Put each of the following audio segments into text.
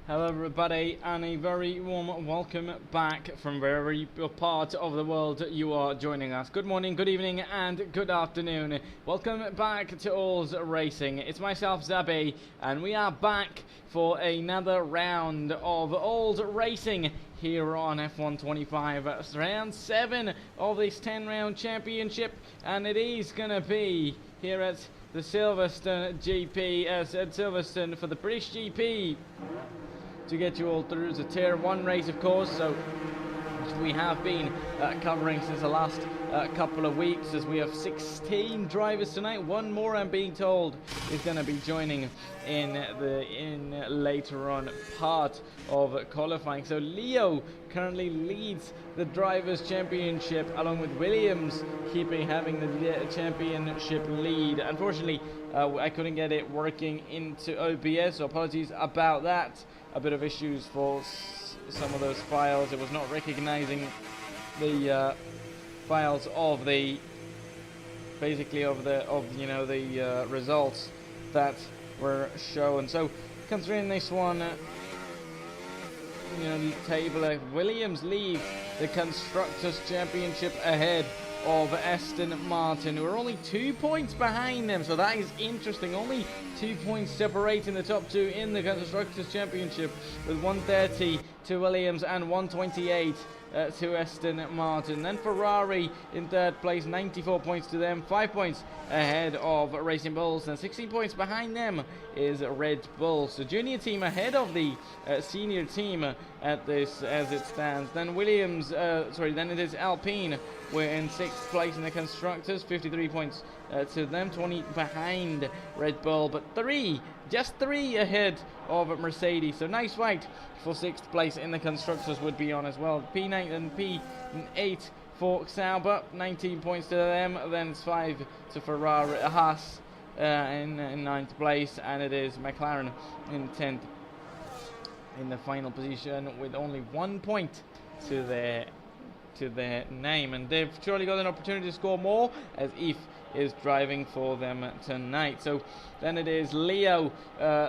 Hello everybody, and a very warm welcome back from wherever part of the world you are joining us. Good morning, good evening and good afternoon. Welcome back to All's Racing. It's myself, Zabi, and we are back for another round of All's Racing here on F1 25. Round 7 of this 10-round championship, and it is going to be here at the Silverstone GP, at Silverstone for the British GP. To get you all through. It's a tier 1 race, of course, so we have been covering since the last couple of weeks, as we have 16 drivers tonight. One more, I'm being told, is going to be joining in later on part of qualifying. So Leo currently leads the Drivers' Championship, along with Williams having the championship lead. Unfortunately, I couldn't get it working into OBS, so apologies about that. A bit of issues for some of those files. It was not recognizing the files of the results that were shown. So considering this one, table, Williams lead the Constructors' Championship ahead of Aston Martin, who are only 2 points behind them, so that is interesting. Only 2 points separating the top two in the Constructors' Championship, with 130 to Williams and 128 to Aston Martin. Then Ferrari in third place, 94 points to them, 5 points ahead of Racing Bulls, and 16 points behind them is Red Bull. So junior team ahead of the senior team at this as it stands. Then then it is Alpine. We're in 6th place in the Constructors, 53 points to them, 20 behind Red Bull, but just three ahead of Mercedes. So nice fight for 6th place in the Constructors would be on as well. P9 and P8 for Sauber, 19 points to them. Then it's 5 to Ferrari, Haas in 9th place, and it is McLaren in 10th in the final position with only 1 point to their name, and they've surely got an opportunity to score more, as Eve is driving for them tonight. So then it is Leo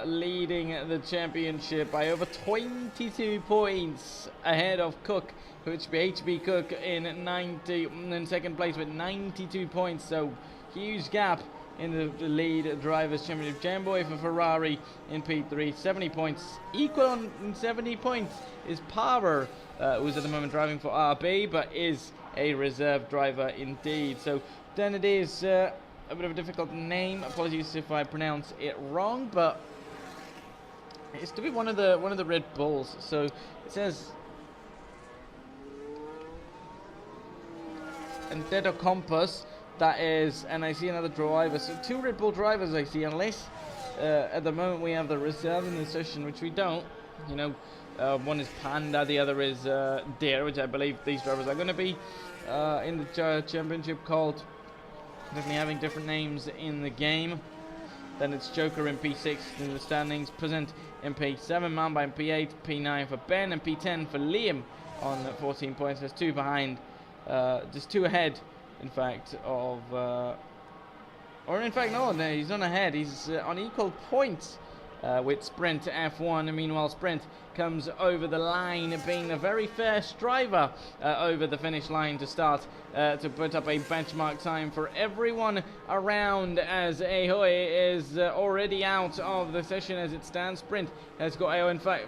leading the championship by over 22 points ahead of Cook, HB Cook in 2nd place with 92 points. So huge gap in the lead Drivers' Championship. Jamboy for Ferrari in P3, 70 points. Equal on 70 points is Power, who's at the moment driving for RB, but is a reserve driver indeed. So then it is a bit of a difficult name. Apologies if I pronounce it wrong, but it's to be one of the Red Bulls. So it says Endedo Compass. That is, and I see another driver. So 2 Red Bull drivers I see, unless at the moment we have the reserve in the session, which we don't. One is Panda, the other is Deer, which I believe these drivers are going to be in the championship, called definitely having different names in the game. Then it's Joker in P6 in the standings, Present in P7, Mamba in P8, P9 for Ben, and P10 for Liam on 14 points. There's 2 behind, just 2 ahead, in fact, of or in fact no, he's not ahead, he's on equal points with Sprint F1. And meanwhile Sprint comes over the line, being the very first driver over the finish line to start to put up a benchmark time for everyone around, as Ahoy is already out of the session as it stands. Sprint has got in fact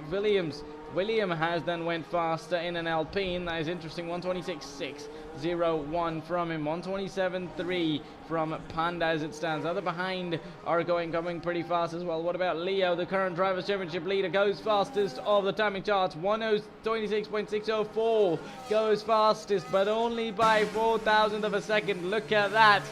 William has then went faster in an Alpine. That is interesting. 126.601 from him. 127.3 from Panda as it stands. Other behind are coming pretty fast as well. What about Leo, the current Drivers' Championship leader? Goes fastest of the timing charts. 126.604 goes fastest, but only by 4,000 of a second. Look at that.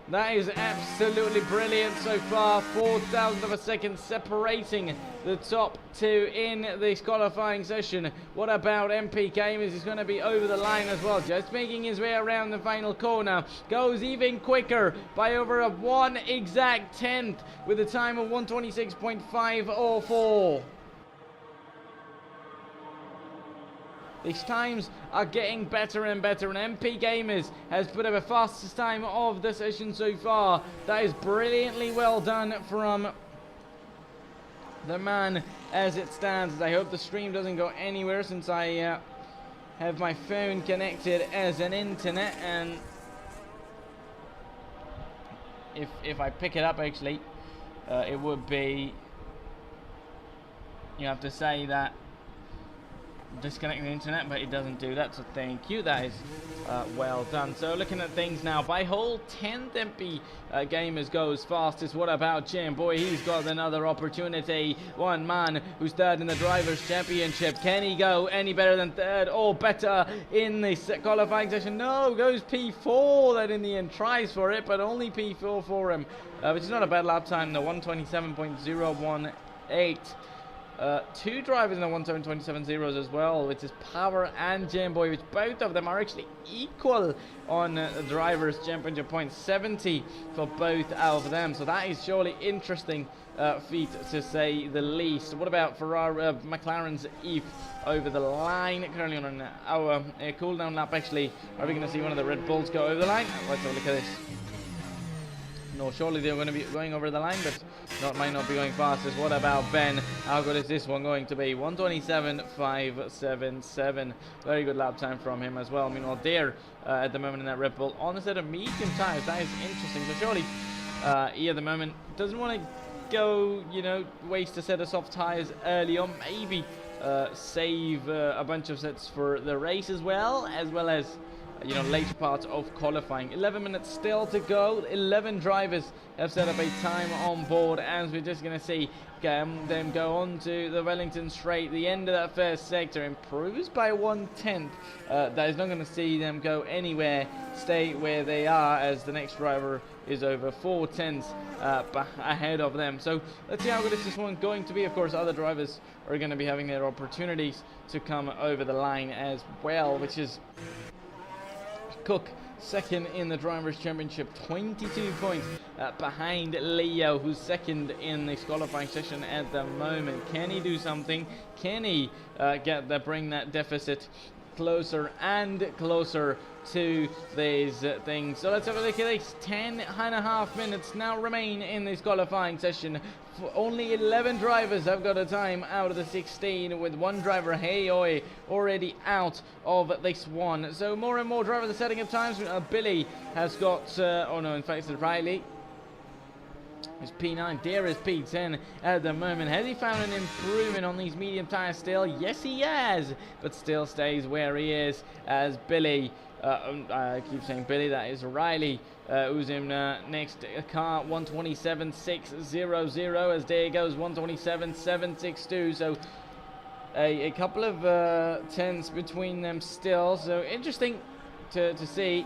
That is absolutely brilliant so far. 4,000 of a second separating the top 2 in this qualifying session. What about MP Gamers? He's going to be over the line as well, just making his way around the final corner. Goes even quicker by over a 1 exact tenth with a time of 126.504. These times are getting better and better, and MP Gamers has put up a fastest time of the session so far. That is brilliantly well done from the man as it stands. I hope the stream doesn't go anywhere since I have my phone connected as an internet, and if I pick it up actually, it would be, you have to say that disconnecting the internet, but it doesn't do that, so thank you. That is well done. So looking at things now, by hole 10th MP gamers goes fastest. What about Jim? Boy, he's got another opportunity. One man who's third in the Drivers' Championship. Can he go any better than third or better in this qualifying session? No, goes P4. That in the end tries for it, but only P4 for him, which is not a bad lap time. The 127.018. Two drivers in the 127.27 as well, which is Power and Jamboy, which both of them are actually equal on the Drivers' Championship points, 70 for both of them. So that is surely interesting feat, to say the least. What about Ferrari, McLaren's Eve over the line? Currently on an hour cooldown lap. Actually, are we going to see one of the Red Bulls go over the line? Let's have a look at this. No, surely they're going to be going over the line, but might not be going fastest. What about Ben? How good is this one going to be? 127.577. Very good lap time from him as well. Meanwhile, there at the moment in that Red Bull on a set of medium tires. That is interesting. So surely he at the moment doesn't want to go, waste a set of soft tires early on. Maybe save a bunch of sets for the race as well as later parts of qualifying. 11 minutes still to go. 11 drivers have set up a time on board, as we're just going to see them go on to the Wellington Straight. The end of that first sector improves by 1/10. That is not going to see them go anywhere, stay where they are, as the next driver is over 4/10 ahead of them. So let's see how good is this one going to be. Of course, other drivers are going to be having their opportunities to come over the line as well, which is Cook, second in the Drivers' Championship, 22 points behind Leo, who's second in this qualifying session at the moment. Can he do something? Can he bring that deficit closer and closer to these things? So let's have a look at this. 10.5 minutes now remain in this qualifying session. Only 11 drivers have got a time out of the 16, with one driver, Hey already out of this one. So more and more drivers are setting up times. Billy has got, oh no, in fact it's Riley. It's P9, there is P10 at the moment. Has he found an improvement on these medium tires still? Yes, he has, but still stays where he is, as Billy, I keep saying Billy, that is Riley, who's in next car, 127.600, as there goes 127.762. So a couple of tenths between them still. So interesting to see.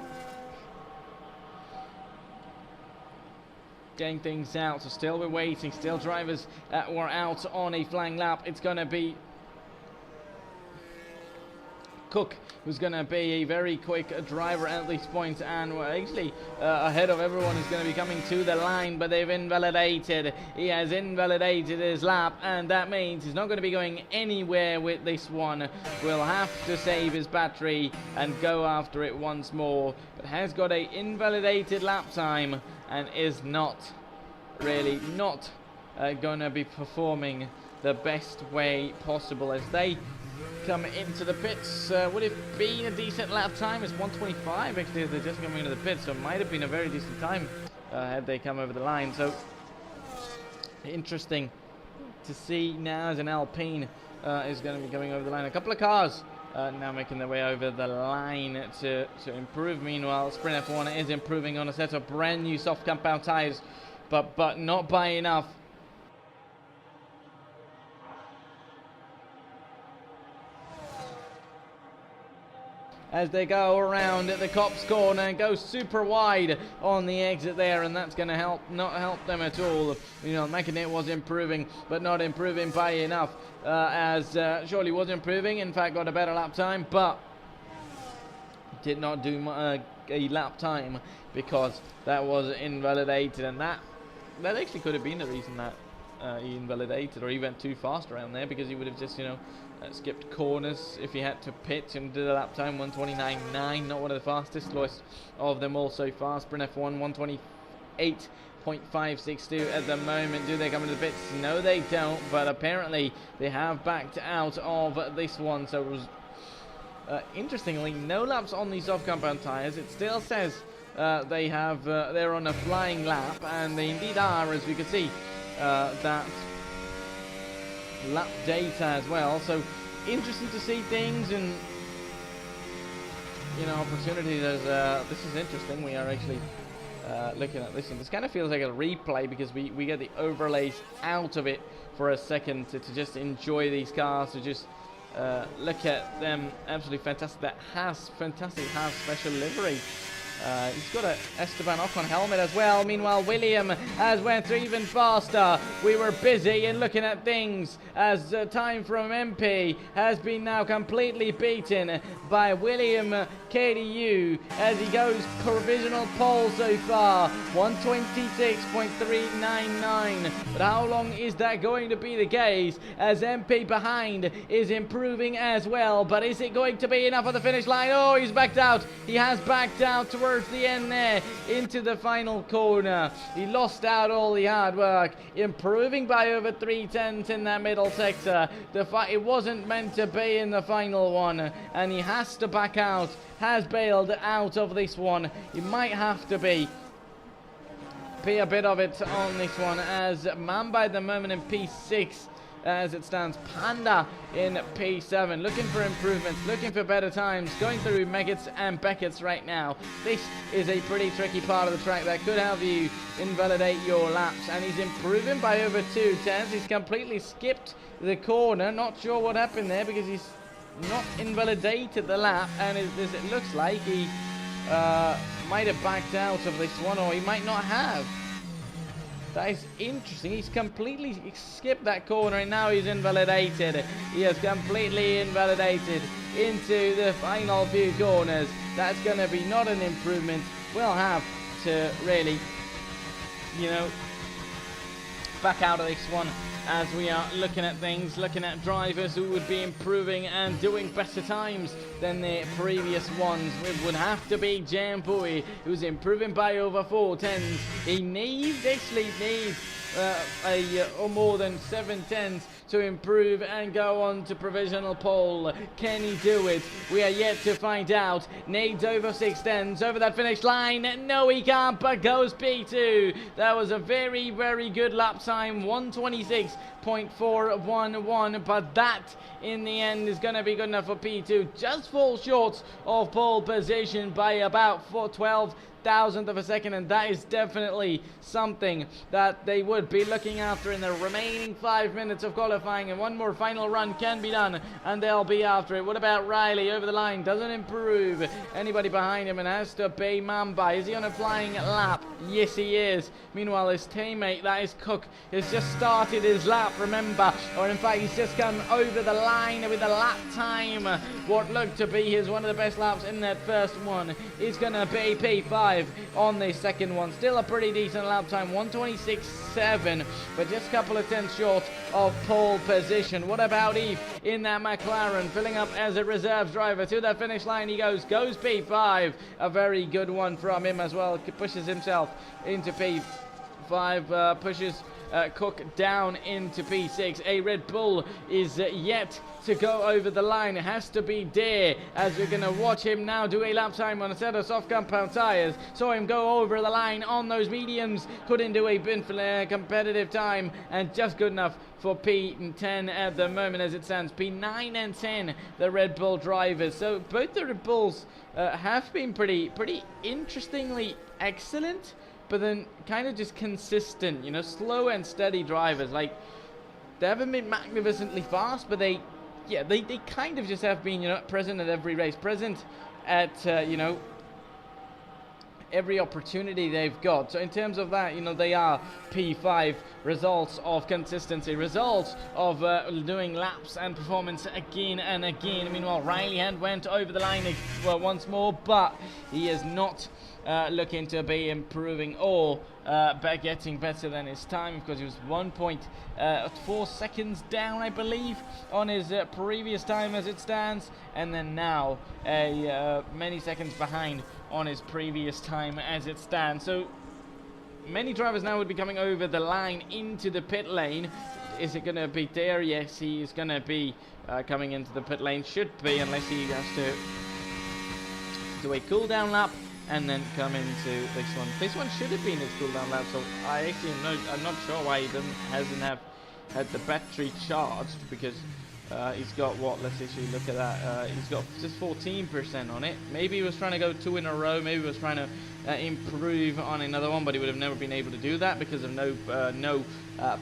Getting things out, so still we're waiting, still drivers were out on a flying lap. It's going to be Cook, who's going to be a very quick driver at this point, and we're actually ahead of everyone who's going to be coming to the line, but they've invalidated. He has invalidated his lap, and that means he's not going to be going anywhere with this one. We'll have to save his battery and go after it once more, but has got a invalidated lap time and is not going to be performing the best way possible as they come into the pits. Would it be a decent lap time? It's 1:25 actually. They're just coming into the pits, so it might have been a very decent time had they come over the line. So interesting to see now as an Alpine is going to be coming over the line. A couple of cars now making their way over the line to improve. Meanwhile, Sprint F1 is improving on a set of brand new soft compound tires, but not by enough. As they go around at the Cops corner and go super wide on the exit there, and that's going to not help them at all. Makinet was improving, but not improving by enough, as Shorley was improving, in fact got a better lap time, but did not do a lap time because that was invalidated, and that actually could have been the reason that he invalidated, or he went too fast around there, because he would have just, skipped corners if he had to pit and do the lap time. 1:29.9, not one of the fastest, lowest of them all so far. Sprint F1 8.562 at the moment. Do they come into the pits? No, they don't, but apparently they have backed out of this one. So it was interestingly, no laps on the soft compound tires. It still says they're on a flying lap, and they indeed are, as we can see that lap data as well. So interesting to see things, and you know, opportunities. As this is interesting. We are actually looking at this, and this kind of feels like a replay because we get the overlays out of it for a second to just enjoy these cars, to just look at them. Absolutely fantastic. That has special livery. He's got a Esteban Ocon helmet as well. Meanwhile, William has went through even faster. We were busy and looking at things as time from MP has been now completely beaten by William KDU as he goes provisional pole so far, 126.399. But how long is that going to be the case as MP behind is improving as well? But is it going to be enough of the finish line? Oh, he's backed out. He has backed out towards the end there into the final corner. He lost out all the hard work, improving by over 3/10 in that middle sector. It wasn't meant to be in the final one, and he has to back out, has bailed out of this one. He might have to be a bit of it on this one, as Mamba at the moment in P6 as it stands. Panda in P7, looking for improvements, looking for better times, going through Meggetts and Beckett's right now. This is a pretty tricky part of the track that could have you invalidate your laps, and he's improving by over 2/10. He's completely skipped the corner, not sure what happened there because he's not invalidated the lap, and as it looks like he might have backed out of this one, or he might not have. That is interesting. He's completely skipped that corner, and now he's invalidated. He has completely invalidated into the final few corners. That's going to be not an improvement. We'll have to really, you know, back out of this one as we are looking at things, looking at drivers who would be improving and doing better times than the previous ones. It would have to be Jambui, who's improving by over 4/10. He actually needs or more than 7/10 to improve and go on to provisional pole. Can he do it? We are yet to find out. Needs over 6/10 over that finish line. No, he can't, but goes P2. That was a very, very good lap time, 126.411, but that in the end is going to be good enough for P2. Just falls short of pole position by about 12,000th of a second, and that is definitely something that they would be looking after in the remaining 5 minutes of qualifying, and one more final run can be done and they'll be after it. What about Riley over the line? Doesn't improve. Anybody behind him, and has to be Mamba. Is he on a flying lap? Yes, he is. Meanwhile, his teammate, that is Cook, has just started his lap, remember, or in fact he's just come over the line with a lap time. What looked to be one of the best laps in that first one is going to be P5 on the second one. Still a pretty decent lap time, 126.7, but just a couple of tenths short of pole position. What about Eve in that McLaren, filling up as a reserve driver to that finish line? He goes P5. A very good one from him as well. Pushes himself into P5, pushes Cook down into P6. A Red Bull is yet to go over the line. It has to be Dare, as we're going to watch him now do a lap time on a set of soft compound tires. Saw him go over the line on those mediums. Couldn't do a competitive time, and just good enough for P10 at the moment as it stands. P9 and 10, the Red Bull drivers. So both the Red Bulls have been pretty interestingly excellent, but then kind of just consistent, you know, slow and steady drivers. Like, they haven't been magnificently fast, but they kind of just have been, you know, present at every race, present at, you know, every opportunity they've got. So in terms of that, you know, they are P5, results of consistency, results of doing laps and performance again and again. Meanwhile, Riley Hand went over the line once more, but he is not looking to be improving or getting better than his time, because he was 1.4 seconds down, I believe, on his previous time as it stands, and then now many seconds behind on his previous time as it stands. So many drivers now would be coming over the line into the pit lane. Is it going to be there? Yes, he is going to be coming into the pit lane. Should be, unless he has to do a cooldown lap and then come into this one. This one should have been his cooldown lap, so I'm not sure why he hasn't had the battery charged, because he's got what? Let's actually look at that. He's got just 14% on it. Maybe he was trying to go 2 in a row. Maybe he was trying to improve on another one, but he would have never been able to do that because of no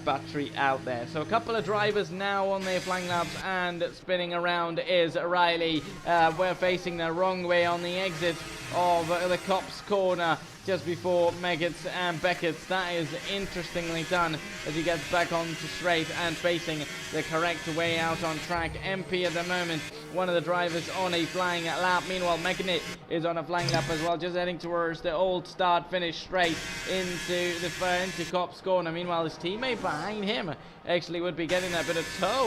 battery out there. So a couple of drivers now on their flying laps, and spinning around is Riley. We're facing the wrong way on the exit of the Copse corner, just before Meggetts and Beckett's. That is interestingly done as he gets back onto straight and facing the correct way out on track. MP at the moment, one of the drivers on a flying lap. Meanwhile, Meggetts is on a flying lap as well, just heading towards the old start finish straight into Copse corner. Meanwhile, his teammate behind him actually would be getting a bit of tow.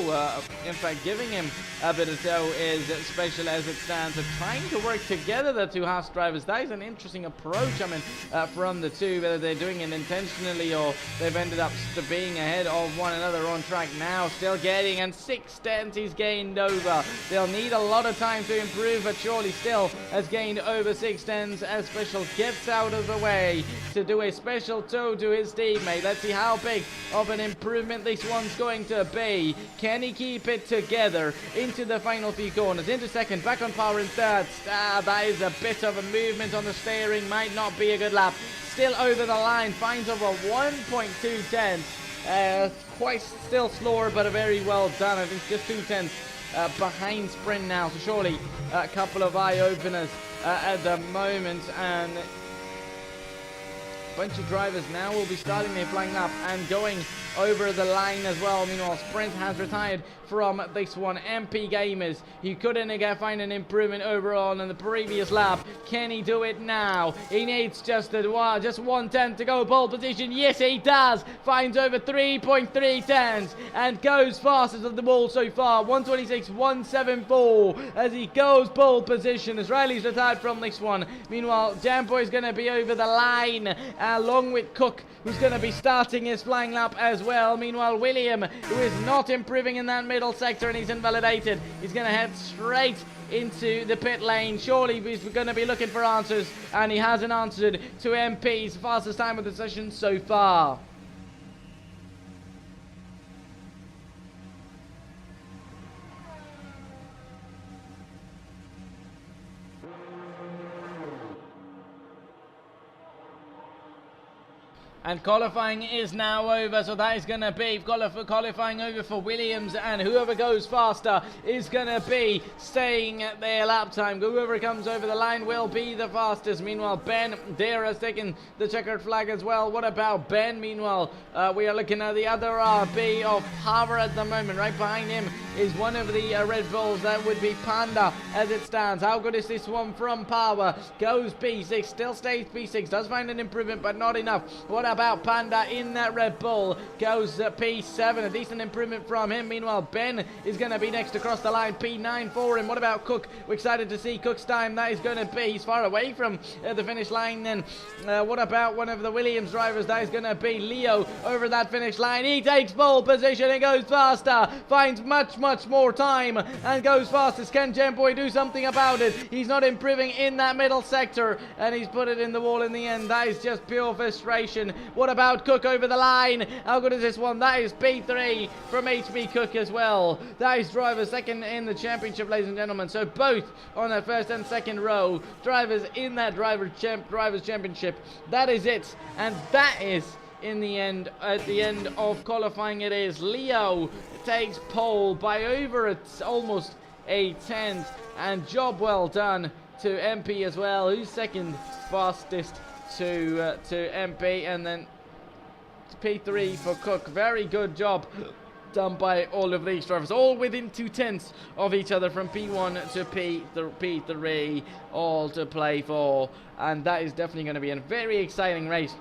In fact, giving him a bit of tow is Special as it stands. They're trying to work together, the two Haas drivers. That is an interesting approach, I mean, from the two, whether they're doing it intentionally or they've ended up being ahead of one another on track now. Still getting, and 6/10 he's gained over. They'll need a lot of time to improve, but surely still has gained over 6/10 as Special gets out of the way to do a special tow to his teammate. Let's see how big of an improvement this one's going to be. Can he keep it together into the final few corners? Into second, back on power in third. That is a bit of a movement on the steering. Might not be a good lap. Still over the line, finds over 1.2 tenths. Quite still slower, but a very well done. I think just 2 tenths behind sprint now. So surely a couple of eye openers at the moment, and a bunch of drivers now will be starting their flying lap and going over the line as well. Meanwhile, Sprint has retired from this one. MP Gamers, he couldn't find an improvement overall in the previous lap. Can he do it now? He needs just 1/10 to go pole position. Yes, he does. Finds over 3.3 tenths and goes fastest of them all so far. 126.174 as he goes pole position as Riley's retired from this one. Meanwhile, Jamboy is going to be over the line along with Cook, who's going to be starting his flying lap as well. Meanwhile, William, who is not improving in that middle sector and he's invalidated, he's going to head straight into the pit lane. Surely he's going to be looking for answers, and he hasn't answered to MP's fastest time of the session so far. And qualifying is now over, so that is going to be qualifying over for Williams, and whoever goes faster is going to be staying at their lap time. Whoever comes over the line will be the fastest. Meanwhile, Ben there has taken the checkered flag as well. What about Ben? Meanwhile, we are looking at the other RB of Power at the moment. Right behind him is one of the Red Bulls. That would be Panda as it stands. How good is this one from Power? Goes P6, still stays P6, does find an improvement, but not enough. What about Panda in that Red Bull? Goes P7, a decent improvement from him. Meanwhile, Ben is going to be next across the line, P9 for him. What about Cook? We're excited to see Cook's time. That is going to be, he's far away from the finish line then. What about one of the Williams drivers? That is going to be Leo over that finish line. He takes pole position and goes faster, finds much more time and goes fastest. Can Jamboy do something about it? He's not improving in that middle sector, and he's put it in the wall in the end. That is just pure frustration. What about Cook over the line? How good is this one? That is P3 from HB Cook as well. That is driver second in the championship, ladies and gentlemen. So both on that first and second row, drivers in that drivers championship. That is it, and that is in the end. At the end of qualifying, it is Leo takes pole by over almost a tenth, and job well done to MP as well, who's second fastest to MP, and then P3 for Cook. Very good job done by all of these drivers, all within 2 tenths of each other from P1 to P3, all to play for, and that is definitely going to be a very exciting race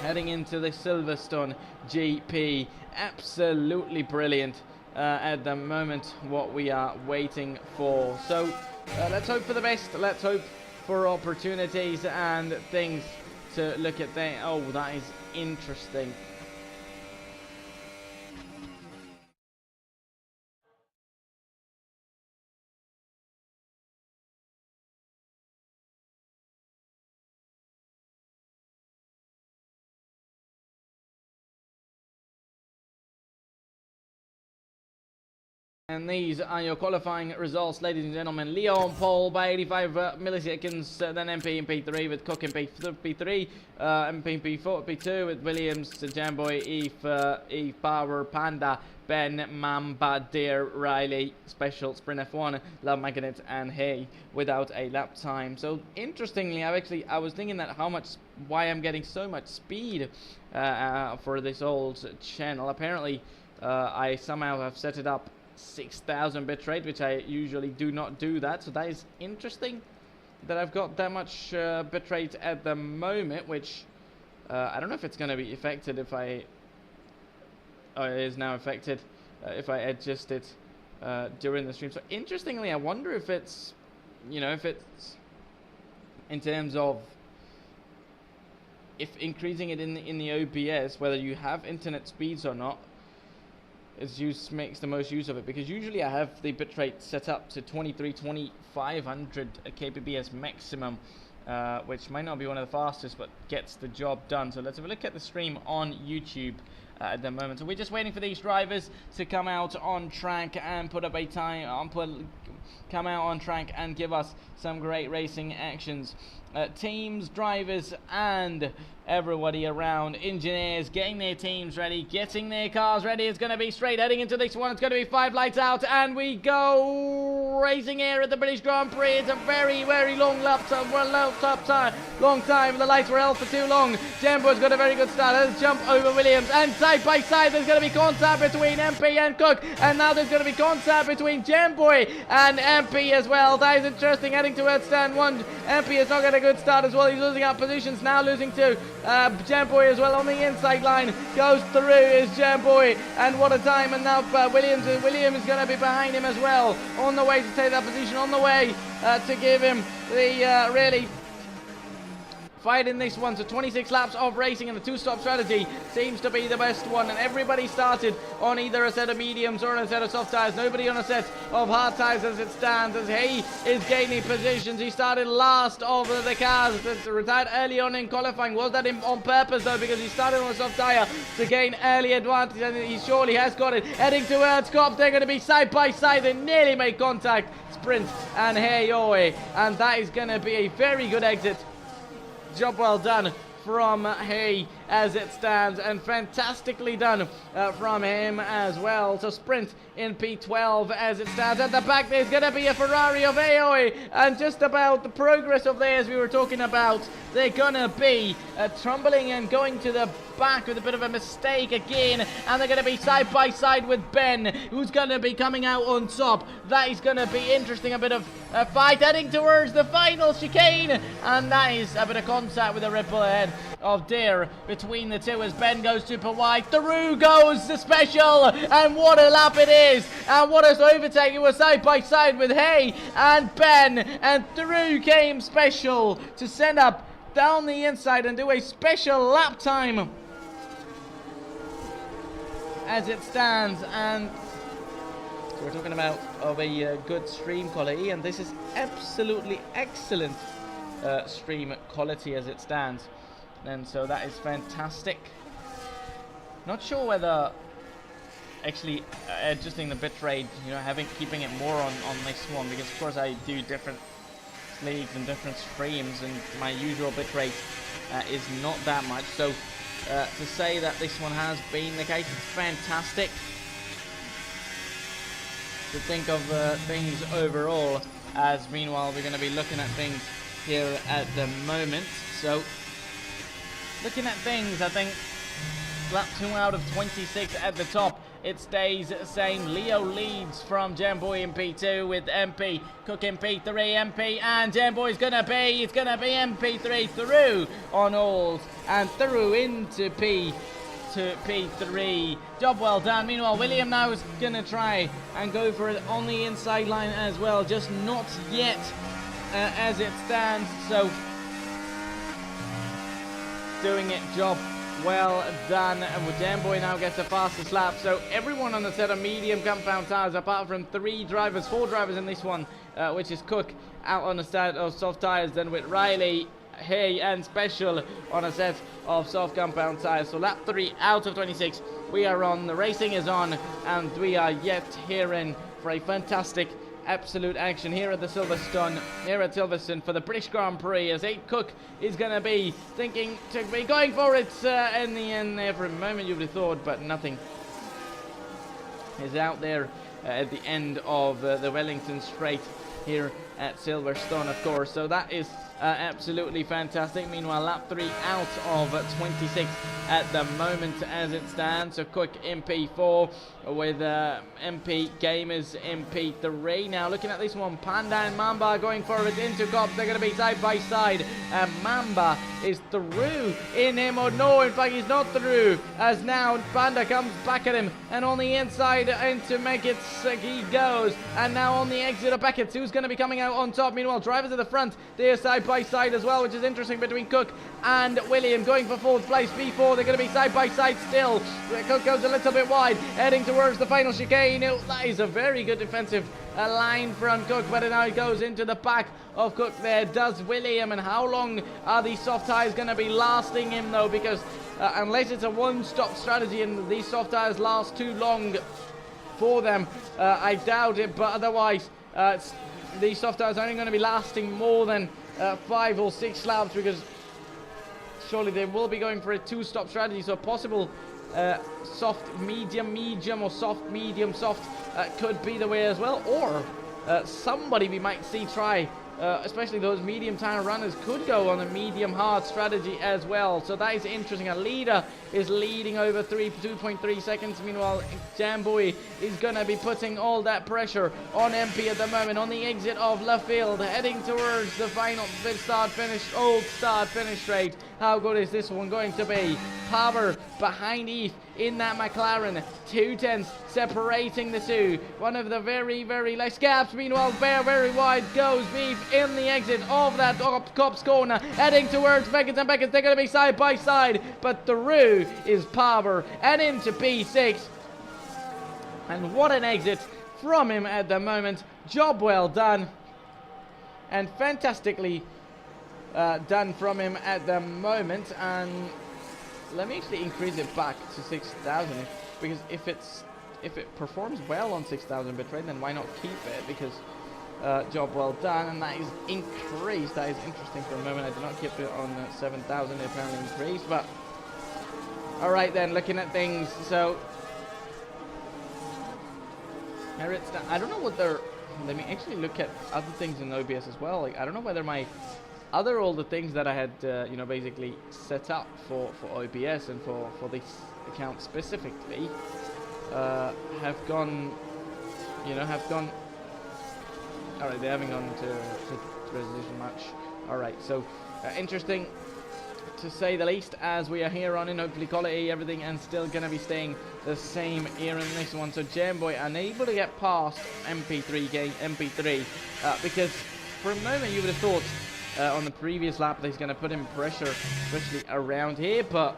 heading into the Silverstone GP. Absolutely brilliant at the moment, what we are waiting for. So let's hope for the best. Let's hope for opportunities and things to look at that. Oh, that is interesting. And these are your qualifying results, ladies and gentlemen. Leo on pole by 85 milliseconds, then MP in P3 with Cook in P3, MP in P4, P2 with Williams, Jamboy, Eve Power, Panda, Ben, Mamba, Deer, Riley, Special, Sprint F1, Love Magnet, and Hay without a lap time. So interestingly, I was thinking that why I'm getting so much speed for this old channel. Apparently, I somehow have set it up 6,000 bitrate, which I usually do not do that, so that is interesting that I've got that much bitrate at the moment, which I don't know if it's going to be affected if it is now affected if I adjust it during the stream. So interestingly, I wonder if it's, if it's in terms of if increasing it in the OBS, whether you have internet speeds or not, makes the most use of it, because usually I have the bitrate set up to 2500 kbps maximum, which might not be one of the fastest, but gets the job done. So let's have a look at the stream on YouTube at the moment. So we're just waiting for these drivers to come out on track and put up a time, come out on track and give us some great racing actions. Teams, drivers, and everybody around, engineers, getting their teams ready, getting their cars ready. It's going to be straight heading into this one. It's going to be 5 lights out, and we go racing here at the British Grand Prix. It's a very, very long lap time, long time. The lights were held for too long. Jambo's got a very good start. Let's jump over Williams, and side by side there's going to be contact between MP and Cook, and now there's going to be contact between Jamboy and MP as well. That is interesting. Heading towards stand 1. MP is not going to good start as well. He's losing out positions now, losing to Jamboy as well on the inside line. Goes through is Jamboy, and what a time. And now Williams is going to be behind him as well, on the way to take that position, on the way to give him the really fight in this one. So 26 laps of racing, and the two-stop strategy seems to be the best one, and everybody started on either a set of mediums or a set of soft tires. Nobody on a set of hard tires as it stands, as he is gaining positions. He started last of the cars that retired early on in qualifying. Was that on purpose though, because he started on a soft tire to gain early advantage, and he surely has got it. Heading towards Cop, they're going to be side by side. They nearly make contact, Sprint and Hey Yoy, and that is going to be a very good exit. Job well done from Hay as it stands, and fantastically done from him as well. So Sprint in P12 as it stands. At the back there's going to be a Ferrari of Aoi, and just about the progress of theirs we were talking about. They're going to be tumbling and going to the back with a bit of a mistake again, and they're going to be side by side with Ben, who's going to be coming out on top. That is going to be interesting. A bit of a fight heading towards the final chicane, and that is a bit of contact with a ripple ahead of Deer between the two as Ben goes super wide. Through goes the special, and what a lap it is, and what a overtake. It was side by side with Hay and Ben, and through came special to send up down the inside and do a special lap time as it stands. And so we're talking about a good stream quality, and this is absolutely excellent stream quality as it stands, and so that is fantastic. Not sure whether actually adjusting the bitrate, keeping it more on this one, because of course I do different leagues and different streams, and my usual bitrate is not that much. So to say that this one has been the case, it's fantastic to think of things overall, as meanwhile we're going to be looking at things here at the moment. So looking at things, I think lap 2 out of 26 at the top. It stays the same. Leo leads from Jamboy in P2 with MP. Cook in P3, MP, and Jamboy's gonna be MP3 through on alls and through into P3. Job well done. Meanwhile, William now is gonna try and go for it on the inside line as well, just not yet as it stands. So doing it. Job well done. And Jamboy now gets a fastest lap. So everyone on the set of medium compound tires, apart from four drivers in this one, which is Cook out on a set of soft tires, then with Riley, Hay and Special on a set of soft compound tires. So lap 3 out of 26 we are on. The racing is on, and we are yet here in for a fantastic absolute action here at the Silverstone for the British Grand Prix, as Cook is going to be thinking to be going for it in the end there for a moment, you would have thought, but nothing is out there at the end of the Wellington Straight here at Silverstone, of course. So that is absolutely fantastic. Meanwhile, lap 3 out of 26 at the moment as it stands. So Cook in P4 with MP Gamers in P3. Now looking at this one, Panda and Mamba going forward into Cops. They're going to be side by side. Mamba is through in him, or no, in fact he's not through, as now Panda comes back at him, and on the inside into Meggetts he goes, and now on the exit of Beckett's, who's going to be coming out on top. Meanwhile, drivers at the front, they're side by side as well, which is interesting between Cook and William going for fourth place. P4, they're going to be side by side still. Cook goes a little bit wide, heading towards the final chicane. That is a very good defensive line from Cook, but now he goes into the back of Cook there, does William. And how long are these soft tires going to be lasting him though? Because unless it's a one-stop strategy and these soft tires last too long for them, I doubt it, but otherwise these soft tires are only going to be lasting more than 5 or 6 laps, because surely they will be going for a two-stop strategy. So a possible soft medium or soft medium soft could be the way as well, or somebody we might see try, especially those medium tire runners, could go on a medium hard strategy as well. So that is interesting. A leader is leading over 2.3 seconds. Meanwhile, Jamboy is going to be putting all that pressure on MP at the moment on the exit of Luffield, heading towards the final old start finish straight. How good is this one going to be? Power behind Eve in that McLaren, 2/10 separating the two. One of the very, very less gaps. Meanwhile, very wide goes Eve in the exit of that Cops corner, heading towards Beckett and Beckett. They're going to be side by side, but through is Power and into P6. And what an exit from him at the moment. Job well done, and fantastically done from him at the moment. And let me actually increase it back to 6,000, because if it performs well on 6,000 bitrate, then why not keep it? Because job well done, and that is increased. That is interesting for a moment. I did not keep it on 7,000. It apparently increased, but all right then. Looking at things, so here it's. I don't know what they're. Let me actually look at other things in OBS as well. Like, I don't know whether my all the things that I had, basically set up for OBS and for this account specifically, have gone. All right, they haven't gone to resolution match. All right, so interesting to say the least, as we are here on in hopefully quality everything, and still gonna be staying the same here in this one. So Jamboy unable to get past MP3 because for a moment you would have thought on the previous lap that he's going to put in pressure, especially around here, but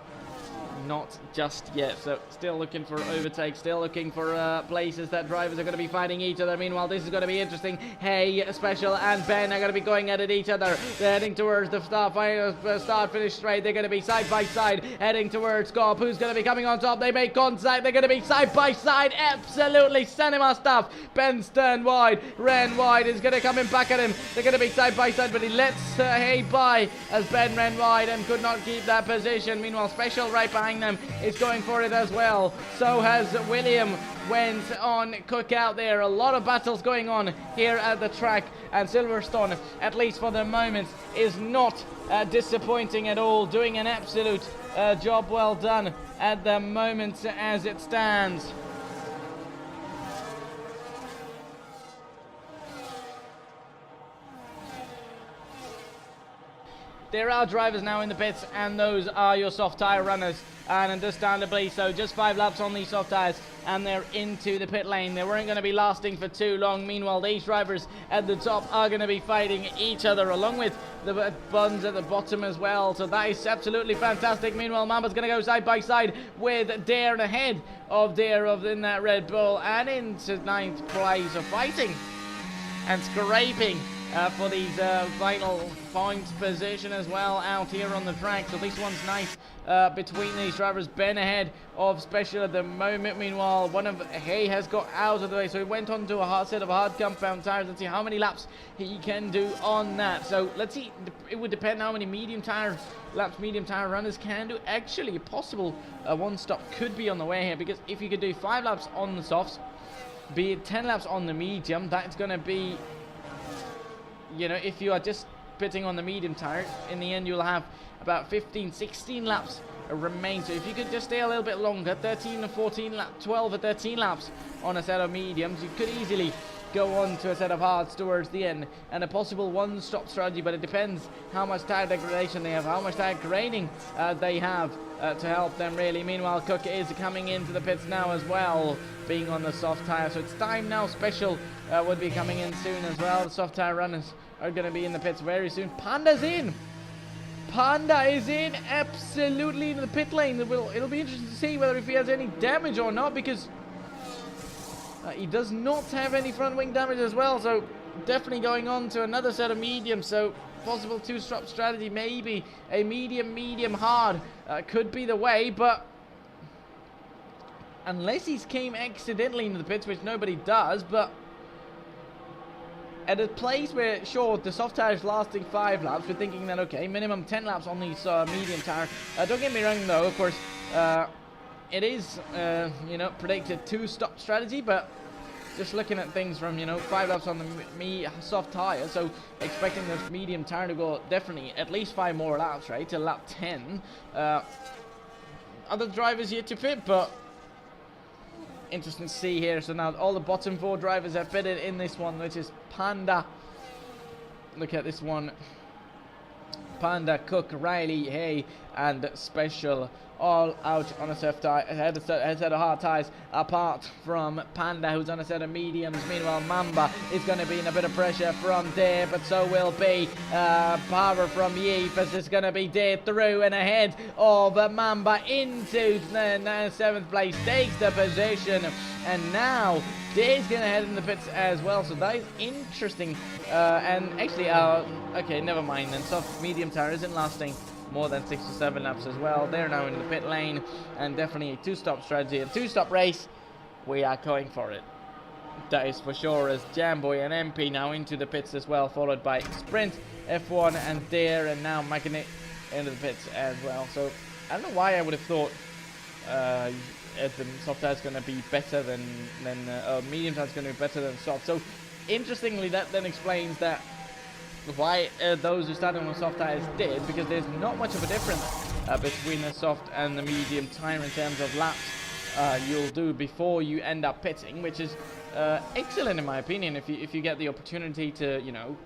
not just yet. So still looking for overtakes, still looking for places that drivers are going to be fighting each other. Meanwhile, this is going to be interesting. Hey, Special and Ben are going to be going at it each other. They're heading towards the start finish straight. They're going to be side by side, heading towards Scorp, who's going to be coming on top. They make contact. They're going to be side by side. Absolutely cinema stuff. Ben's turned wide. Ren wide is going to come in back at him. They're going to be side by side, but he lets Hay by as Ben ran wide and could not keep that position. Meanwhile, Special right behind them is going for it as well. So has William. Went on Cook out there. A lot of battles going on here at the track, and Silverstone, at least for the moment, is not disappointing at all, doing an absolute job well done at the moment as it stands. There are drivers now in the pits, and those are your soft tyre runners, and understandably so. Just 5 laps on these soft tyres, and they're into the pit lane. They weren't going to be lasting for too long. Meanwhile, these drivers at the top are going to be fighting each other, along with the buns at the bottom as well. So that is absolutely fantastic. Meanwhile, Mamba's going to go side by side with Dare ahead of Dare in that Red Bull and into 9th place of fighting and scraping for these final points position as well out here on the track. So this one's nice between these drivers. Ben ahead of Special at the moment. Meanwhile, one of Hay has got out of the way, so he went on to a set of hard compound tires. Let's see how many laps he can do on that. So let's see, it would depend how many medium tire runners can do. Actually, a possible one stop could be on the way here, because if you could do 5 laps on the softs, be it 10 laps on the medium, that's going to be, you know, if you are just pitting on the medium tire, in the end you'll have about 16 laps remain. So if you could just stay a little bit longer, 13 or 14 laps, 12 or 13 laps on a set of mediums, you could easily go on to a set of hards towards the end, and a possible one-stop strategy. But it depends how much tire degradation they have, how much tire graining they have to help them really. Meanwhile, Cook is coming into the pits now as well, being on the soft tire. So it's time now. Special would be coming in soon as well. The soft tire runners are going to be in the pits very soon. Panda's in. Panda is in, absolutely in the pit lane. It'll be interesting to see whether if he has any damage or not, because he does not have any front wing damage as well. So definitely going on to another set of mediums. So possible 2-stop strategy, maybe a medium hard could be the way. But unless he's came accidentally into the pits, which nobody does, but at a place where, sure, the soft tire is lasting 5 laps, we're thinking that, okay, minimum 10 laps on these medium tire. Don't get me wrong, though, of course, it is, you know, predicted 2-stop strategy, but just looking at things from, you know, 5 laps on the soft tire, so expecting this medium tire to go definitely at least 5 more laps, right, till lap 10. Other drivers yet to pit, but interesting to see here. So now all the bottom 4 drivers have pitted in this one, which is Panda. Look at this one. Panda, Cook, Riley, Hay, and Special, all out on a soft tire, a set of hard tires, apart from Panda, who's on a set of mediums. Meanwhile, Mamba is going to be in a bit of pressure from Dare, but so will be Power from Yeef, as it's going to be Dare through and ahead of Mamba into 7th place, takes the position, and now Dare's going to head in the pits as well. So that is interesting. And actually, okay, never mind then. Soft medium tire isn't lasting more than 6 to 7 laps as well. They're now in the pit lane, and definitely a 2-stop strategy, a 2-stop race. We are going for it. That is for sure, as Jamboy and MP now into the pits as well, followed by Sprint, F1 and Dare, and now Magnet into the pits as well. So I don't know why I would have thought the soft tire is going to be better than medium tire is going to be better than soft. So interestingly, that then explains that why those who started on soft tires did, because there's not much of a difference between the soft and the medium tire in terms of laps you'll do before you end up pitting, which is excellent in my opinion. If you get the opportunity to, you know,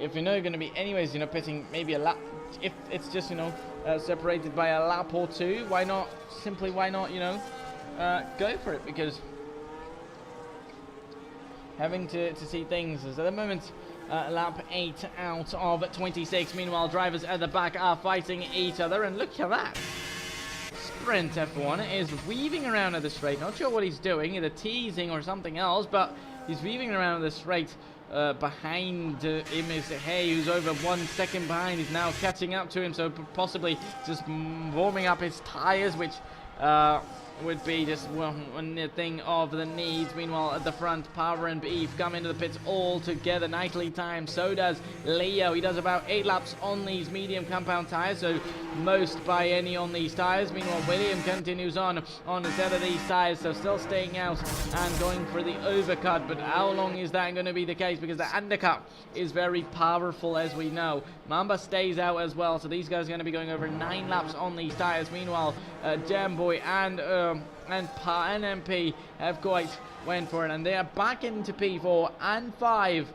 if you know you're going to be anyways, you know, pitting maybe a lap, if it's just, you know, separated by a lap or 2, why not, you know, go for it, because having to see things as at the moment lap 8 out of 26. Meanwhile, drivers at the back are fighting each other, and look at that. Sprint F1 is weaving around at the straight. Not sure what he's doing, either teasing or something else, but he's weaving around the straight. Behind him is Hay, who's over 1 second behind. He's now catching up to him, so possibly just warming up his tires, which would be just one thing of the needs. Meanwhile, at the front, Power and Eve come into the pits all together. Nicely timed. So does Leo. He does about 8 laps on these medium compound tires, so most by any on these tires. Meanwhile, William continues on a set of these tires, so still staying out and going for the overcut. But how long is that going to be the case? Because the undercut is very powerful, as we know. Mamba stays out as well, so these guys are going to be going over 9 laps on these tires. Meanwhile, Jamboy and MP have quite went for it, and they are back into P4 and 5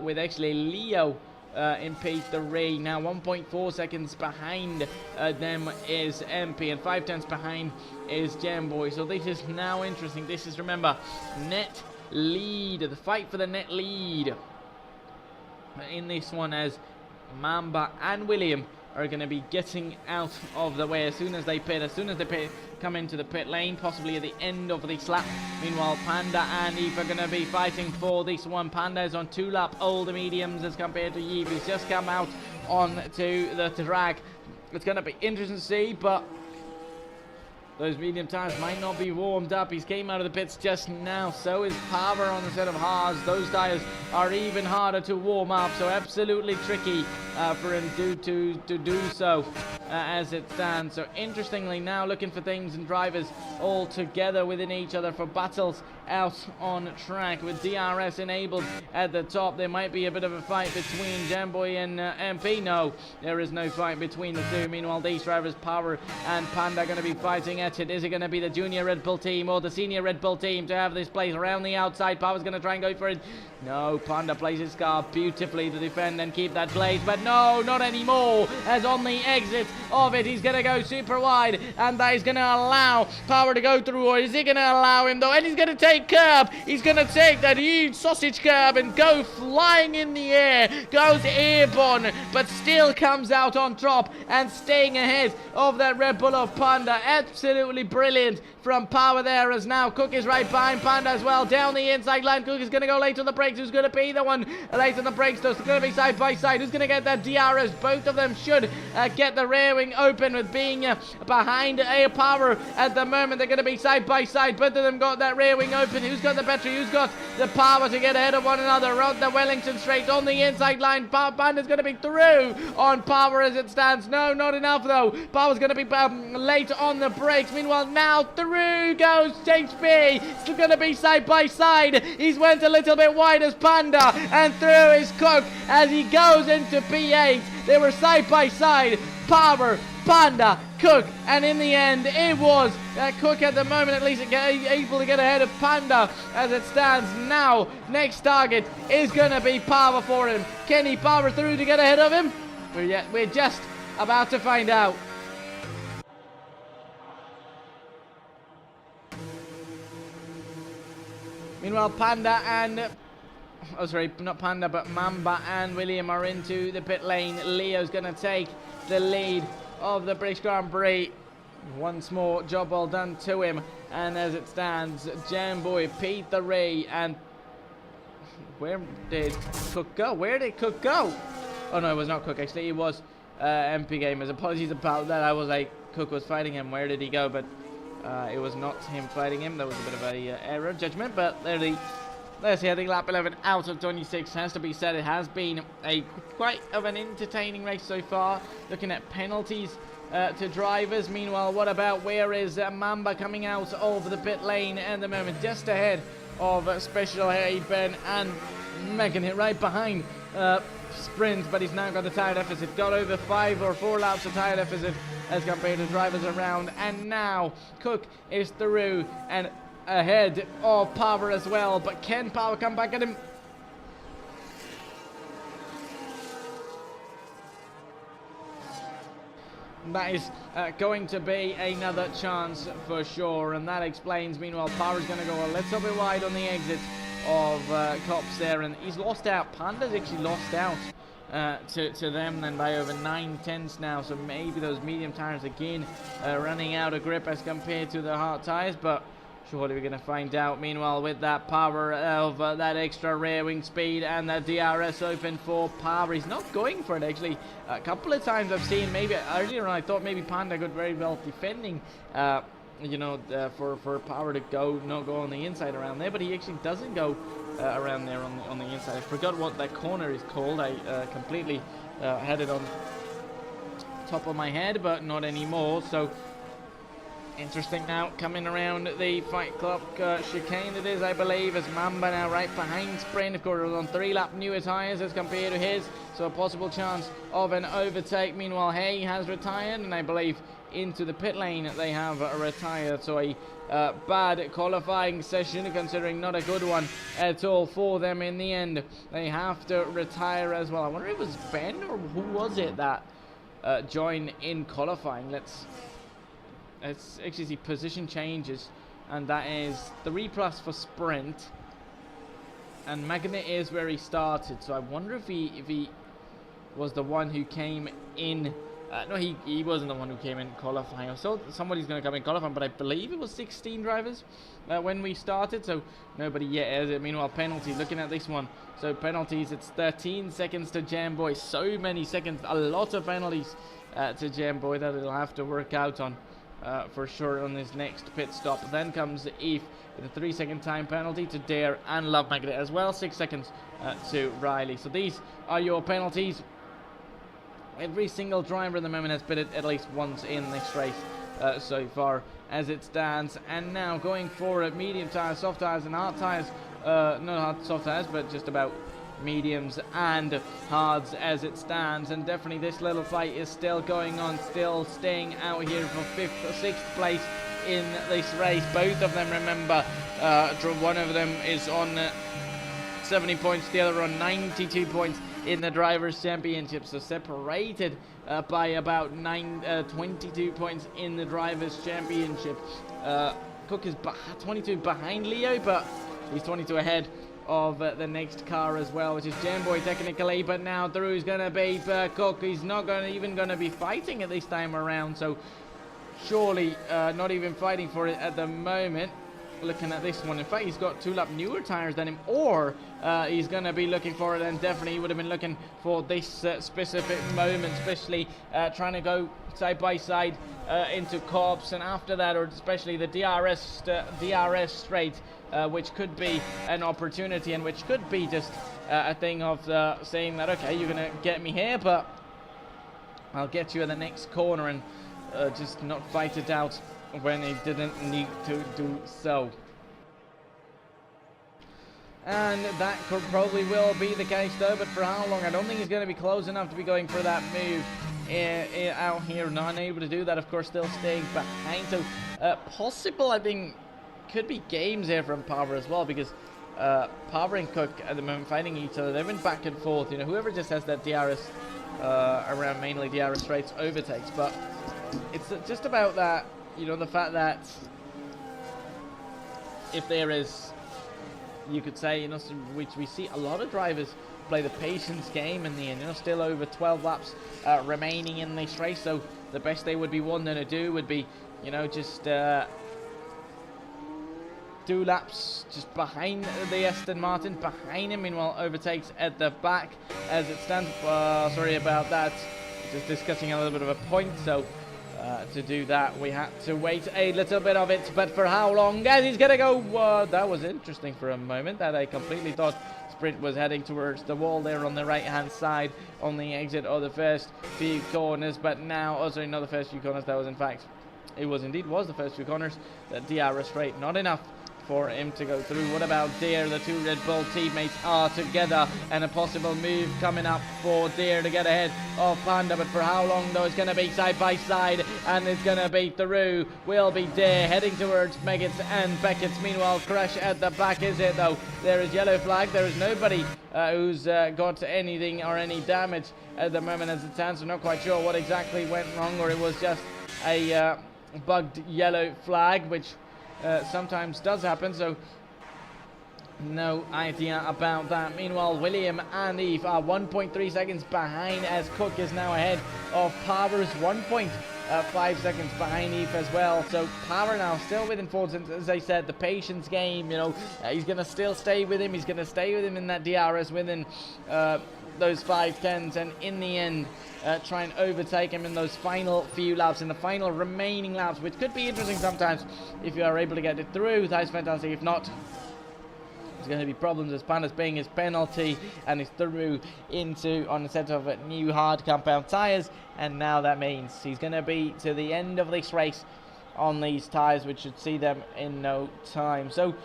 with actually Leo in P3. Now 1.4 seconds behind them is MP, and 5 tenths behind is Jamboy. So this is now interesting. This is, remember, net lead, the fight for the net lead in this one, as Mamba and William are going to be getting out of the way as soon as they come into the pit lane, possibly at the end of this lap. Meanwhile, Panda and Eve are going to be fighting for this one. Panda is on 2 lap older mediums as compared to Eve, who's just come out onto the track. It's going to be interesting to see, but those medium tires might not be warmed up. He's came out of the pits just now. So is Power on the set of hards. Those tires are even harder to warm up. So absolutely tricky for him to do so as it stands. So interestingly, now looking for things and drivers all together within each other for battles out on track with DRS enabled at the top. There might be a bit of a fight between Jamboy and MP. No, there is no fight between the two. Meanwhile, these drivers, Power and Panda, are going to be fighting at it. Is it going to be the junior Red Bull team or the senior Red Bull team to have this place around the outside? Power's going to try and go for it. No, Panda plays his car beautifully to defend and keep that place, but no, not anymore, as on the exit of it, he's going to go super wide, and that is going to allow Power to go through, or is he going to allow him though? And he's going to take curb. He's going to take that huge sausage curb and go flying in the air, goes airborne, but still comes out on top and staying ahead of that Red Bull of Panda. Absolutely brilliant from Power there, as now Cook is right behind Panda as well, down the inside line. Cook is going to go late on the brakes. Who's going to be the one late on the brakes though? It's going to be side by side. Who's going to get that DRS? Both of them should get the rear wing open, with being behind Power at the moment. They're going to be side by side. Both of them got that rear wing open. Who's got the battery? Who's got the power to get ahead of one another? On the Wellington straight on the inside line. Panda's going to be through on Power as it stands. No, not enough though. Power's going to be late on the brakes. Meanwhile, now through goes HP. Still going to be side by side. He's went a little bit wide as Panda, and through is Cook as he goes into P8. They were side by side. Power, Panda, Cook, and in the end it was Cook at the moment at least able to get ahead of Panda as it stands now. Next target is going to be Power for him. Can he power through to get ahead of him? We're just about to find out. Meanwhile, Panda and not Panda, but Mamba and William are into the pit lane. Leo's going to take the lead of the British Grand Prix. Once more, job well done to him. And as it stands, Jamboy, P3, and where did Cook go? Where did Cook go? Oh no, it was not Cook. Actually, it was MP Gamers. Apologies about that. I was like, Cook was fighting him. Where did he go? But it was not him fighting him. That was a bit of a error of judgment. But there's the lap 11 out of 26. Has to be said, it has been a quite of an entertaining race so far. Looking at penalties to drivers. Meanwhile, what about where is Mamba coming out of the pit lane at the moment? Just ahead of Special Hey Ben and Megan, hit right behind Sprint, but he's now got a tire deficit. Got over 5 or 4 laps of tire deficit as compared to drivers around. And now Cook is through and ahead of Power as well, but can Power come back at him? That is going to be another chance for sure, and that explains. Meanwhile, Power is going to go a little bit wide on the exit of Cops there, and he's lost out. Panda's actually lost out to them then by over 9/10 now, so maybe those medium tires again running out of grip as compared to the hard tires, but surely we're going to find out. Meanwhile, with that power of that extra rear wing speed and that DRS open for Power, he's not going for it actually. A couple of times I've seen, maybe earlier on I thought maybe Panda got very well defending for Power to not go on the inside around there, but he actually doesn't go around there on the inside. I forgot what that corner is called. I completely had it on top of my head, but not anymore. So interesting now, coming around the Fight Club chicane it is, I believe, as Mamba now right behind Sprint. Of course, on 3-lap newer tyres as compared to his, so a possible chance of an overtake. Meanwhile, Hay has retired, and I believe into the pit lane they have retired, so a bad qualifying session, considering not a good one at all for them in the end. They have to retire as well. I wonder if it was Ben or who was it that joined in qualifying. Let's actually see position changes, and that is 3+ for Sprint, and Magnet is where he started. So I wonder if he was the one who came in. No, he wasn't the one who came in qualifying. I saw somebody's going to come in qualifying, but I believe it was 16 drivers when we started, so nobody yet has it. Meanwhile, penalties, looking at this one. So penalties, it's 13 seconds to Jamboy. So many seconds, a lot of penalties to Jamboy that he'll have to work out on for sure on his next pit stop. Then comes Eve with a 3-second time penalty to Dare and Love Magnet as well. 6 seconds to Riley. So these are your penalties. Every single driver at the moment has been at least once in this race so far as it stands. And now going forward, medium tyres, soft tyres and hard tyres. Not hard soft tyres, but just about mediums and hards as it stands. And definitely this little fight is still going on, still staying out here for 5th or 6th place in this race. Both of them, remember, one of them is on 70 points, the other on 92 points in the Drivers' Championship, so separated by about 22 points in the Drivers' Championship. Cook is 22 behind Leo, but he's 22 ahead of the next car as well, which is Jamboy technically, but now through is going to be Cook. He's not even going to be fighting at this time around, so surely not even fighting for it at the moment. Looking at this one, in fact, he's got 2 lap newer tires than him, or he's going to be looking for it, and definitely he would have been looking for this specific moment, especially trying to go side by side into Corps, and after that, or especially the DRS straight, which could be an opportunity, and which could be just a thing of saying that, okay, you're going to get me here, but I'll get you in the next corner, and just not fight it out when he didn't need to do so. And that could probably will be the case though, but for how long? I don't think he's going to be close enough to be going for that move out here. Not unable to do that, of course, still staying behind. So possible, I think, could be games here from Power as well, because Power and Cook at the moment fighting each other. They've been back and forth. You know, whoever just has that DRS around mainly DRS rates overtakes, but it's just about that. You know, the fact that if there is, you could say, you know, which we see a lot of drivers play the patience game in the end, you know, still over 12 laps remaining in this race, so the best they would be wanting to do would be, you know, just 2 laps just behind the Aston Martin, behind him, meanwhile overtakes at the back as it stands. Sorry about that, just discussing a little bit of a point, so to do that we had to wait a little bit of it, but for how long? As he's gonna go, that was interesting for a moment, that I completely thought Sprint was heading towards the wall there on the right hand side on the exit of the first few corners, but now, oh sorry, not the first few corners, that was in fact, it was the first few corners. The DRS rate not enough for him to go through. What about Dare? The 2 Red Bull teammates are together, and a possible move coming up for Dare to get ahead of Panda, but for how long though? It's going to be side by side, and it's going to be through. Will be Dare heading towards Meggetts and Beckett's. Meanwhile, Crash at the back, is it though? There is yellow flag. There is nobody who's got anything or any damage at the moment as it stands. We're not quite sure what exactly went wrong, or it was just a bugged yellow flag, which sometimes does happen, so no idea about that. Meanwhile, William and Eve are 1.3 seconds behind, as Cook is now ahead of Power's 1.5 seconds behind Eve as well. So Power now still within 4, as I said, the patience game, you know, he's going to still stay with him. He's going to stay with him in that DRS within those 5/10s, and in the end try and overtake him in those final few laps, in the final remaining laps, which could be interesting sometimes if you are able to get it through. That's fantastic. If not, there's going to be problems, as Panda's paying his penalty and is through into on a set of new hard compound tyres, and now that means he's going to be to the end of this race on these tyres, which should see them in no time. So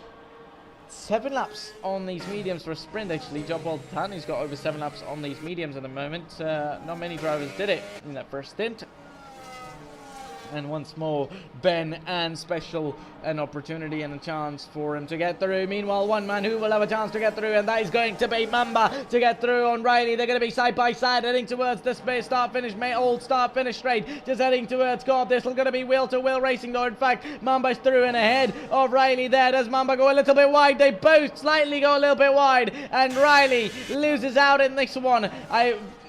7 laps on these mediums for a sprint, actually. Job well done. He's got over 7 laps on these mediums at the moment. Not many drivers did it in that first stint. And once more, Ben and Special, an opportunity and a chance for him to get through. Meanwhile, one man who will have a chance to get through, and that is going to be Mamba to get through on Riley. They're going to be side by side, heading towards the start-finish, old start-finish straight, just heading towards Cobb. This is going to be wheel-to-wheel racing, though. In fact, Mamba's through and ahead of Riley there. Does Mamba go a little bit wide? They both slightly go a little bit wide, and Riley loses out in this one.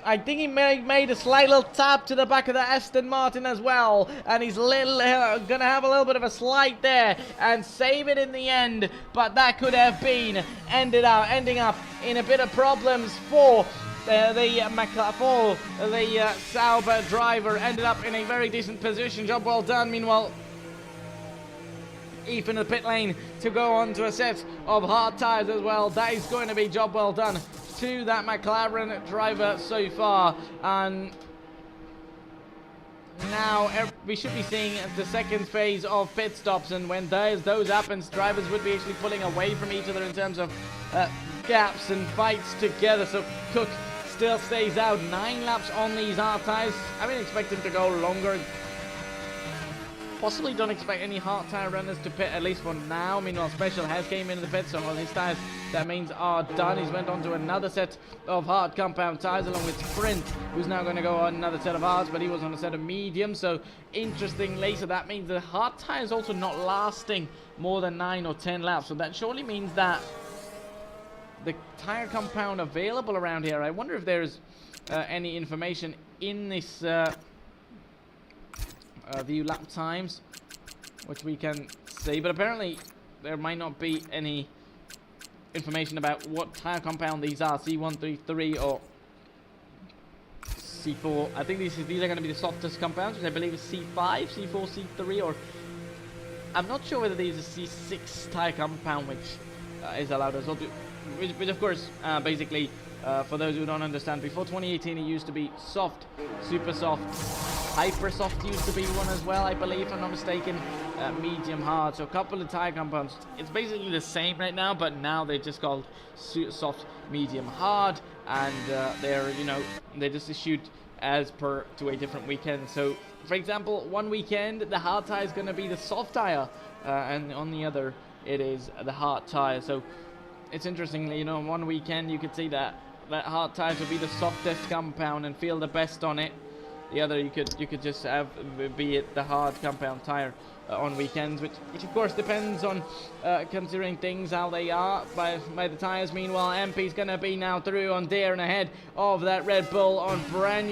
I think he made a slight little tap to the back of the Aston Martin as well, and he's gonna have a little bit of a slide there and save it in the end, but that could have been ending up in a bit of problems for the Sauber driver. Ended up in a very decent position. Job well done. Meanwhile, Eve in the pit lane to go on to a set of hard tyres as well. That is going to be job well done to that McLaren driver so far. And now we should be seeing the second phase of pit stops, and when those happens, drivers would be actually pulling away from each other in terms of gaps and fights together. So Cook still stays out 9 laps on these hard tyres. I mean, expect him to go longer. Possibly don't expect any hard tyre runners to pit, at least for now. Meanwhile, Special has came into the pit, so all his tyres, that means, are done. He's went on to another set of hard compound tyres along with Sprint, who's now going to go on another set of hards, but he was on a set of medium. So interestingly, so that means the hard tyre is also not lasting more than 9 or 10 laps. So that surely means that the tyre compound available around here, I wonder if there's any information in this view lap times which we can see, but apparently there might not be any information about what tyre compound these are, C133 or C4. I think these are going to be the softest compounds, which I believe is C5, C4, C3, or I'm not sure whether these are C6 tyre compound which is allowed as well, which of course basically for those who don't understand, before 2018 it used to be soft, super soft, hyper soft used to be one as well, I believe, if I'm not mistaken, medium hard. So a couple of tyre compounds. It's basically the same right now, but now they're just called soft, medium, hard, and they're just issued as per to a different weekend. So for example, one weekend the hard tyre is going to be the soft tyre, and on the other it is the hard tyre. So it's interestingly, one weekend you could see that hard tyres will be the softest compound and feel the best on it. The other you could just have be it the hard compound tyre on weekends, which of course depends on considering things how they are by the tyres. Meanwhile, MP's gonna be now through on there and ahead of that Red Bull on the brand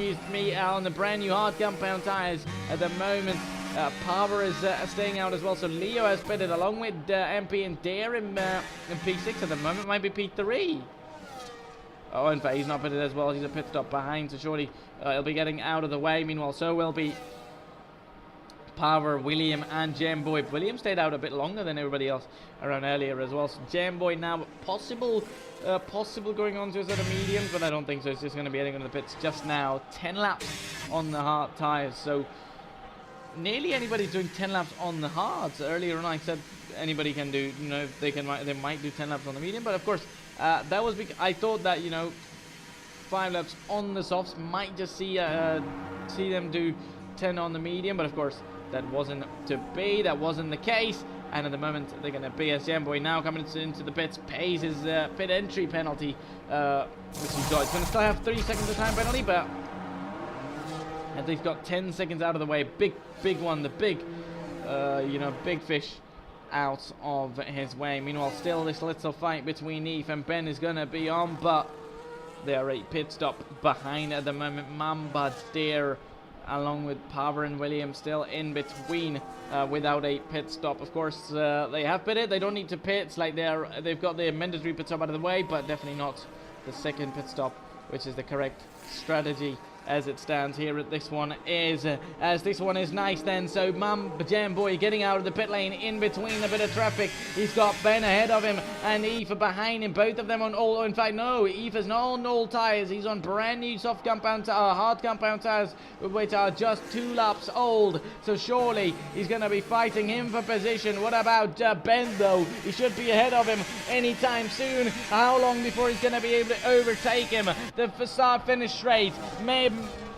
new hard compound tyres at the moment. Power is staying out as well, so Leo has pitted along with MP and Dare in P6 at the moment. Might be P3. Oh, in fact, he's not pitted as well. He's a pit stop behind, so surely he'll be getting out of the way. Meanwhile, so will be Power, William, and Jamboy. William stayed out a bit longer than everybody else around earlier as well. So Jamboy now possible going on to a set of mediums, but I don't think so. It's just going to be heading into the pits just now. 10 laps on the hard tyres, so nearly anybody's doing 10 laps on the hards. Earlier on I said anybody can do, they might do 10 laps on the medium, but of course that was because I thought that 5 laps on the softs might just see them do 10 on the medium, but of course that wasn't to be. That wasn't the case, and at the moment they're going to be as Jamboy now coming into the pits, pays his pit entry penalty, which he's got. He's going to still have 3 seconds of time penalty, but and he's got 10 seconds out of the way. Big one, the big fish out of his way. Meanwhile, still this little fight between Eve and Ben is going to be on, but they are a pit stop behind at the moment. Mamba there, along with Power and Williams, still in between without a pit stop. Of course, they have pitted. They don't need to pit. It's like they've got the mandatory pit stop out of the way, but definitely not the second pit stop, which is the correct strategy as it stands here. This one is nice then. So Jamboy getting out of the pit lane in between a bit of traffic. He's got Ben ahead of him and Eve behind him. Both of them on all, in fact no, Eve is not on all tyres. He's on brand new soft compound hard compound tyres, which are just 2 laps old. So surely he's going to be fighting him for position. What about Ben though? He should be ahead of him anytime soon. How long before he's going to be able to overtake him? The start finish straight.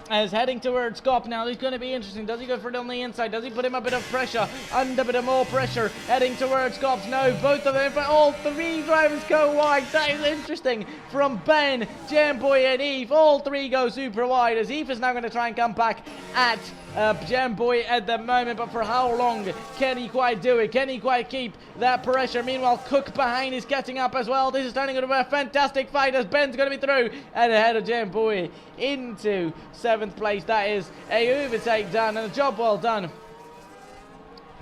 as heading towards Scott. Now he's going to be interesting. Does he go for it on the inside? Does he put him a bit of pressure? Under a bit of more pressure. Heading towards Scott. No, both of them. But all three drivers go wide. That is interesting. From Ben, Jamboy and Eve. All three go super wide as Eve is now going to try and come back at Jamboy at the moment. But for how long can he quite do it? Can he quite keep that pressure? Meanwhile, Cook behind is getting up as well. This is turning into a fantastic fight as Ben's going to be through and ahead of Jamboy into 7th place. That is a overtake done and a job well done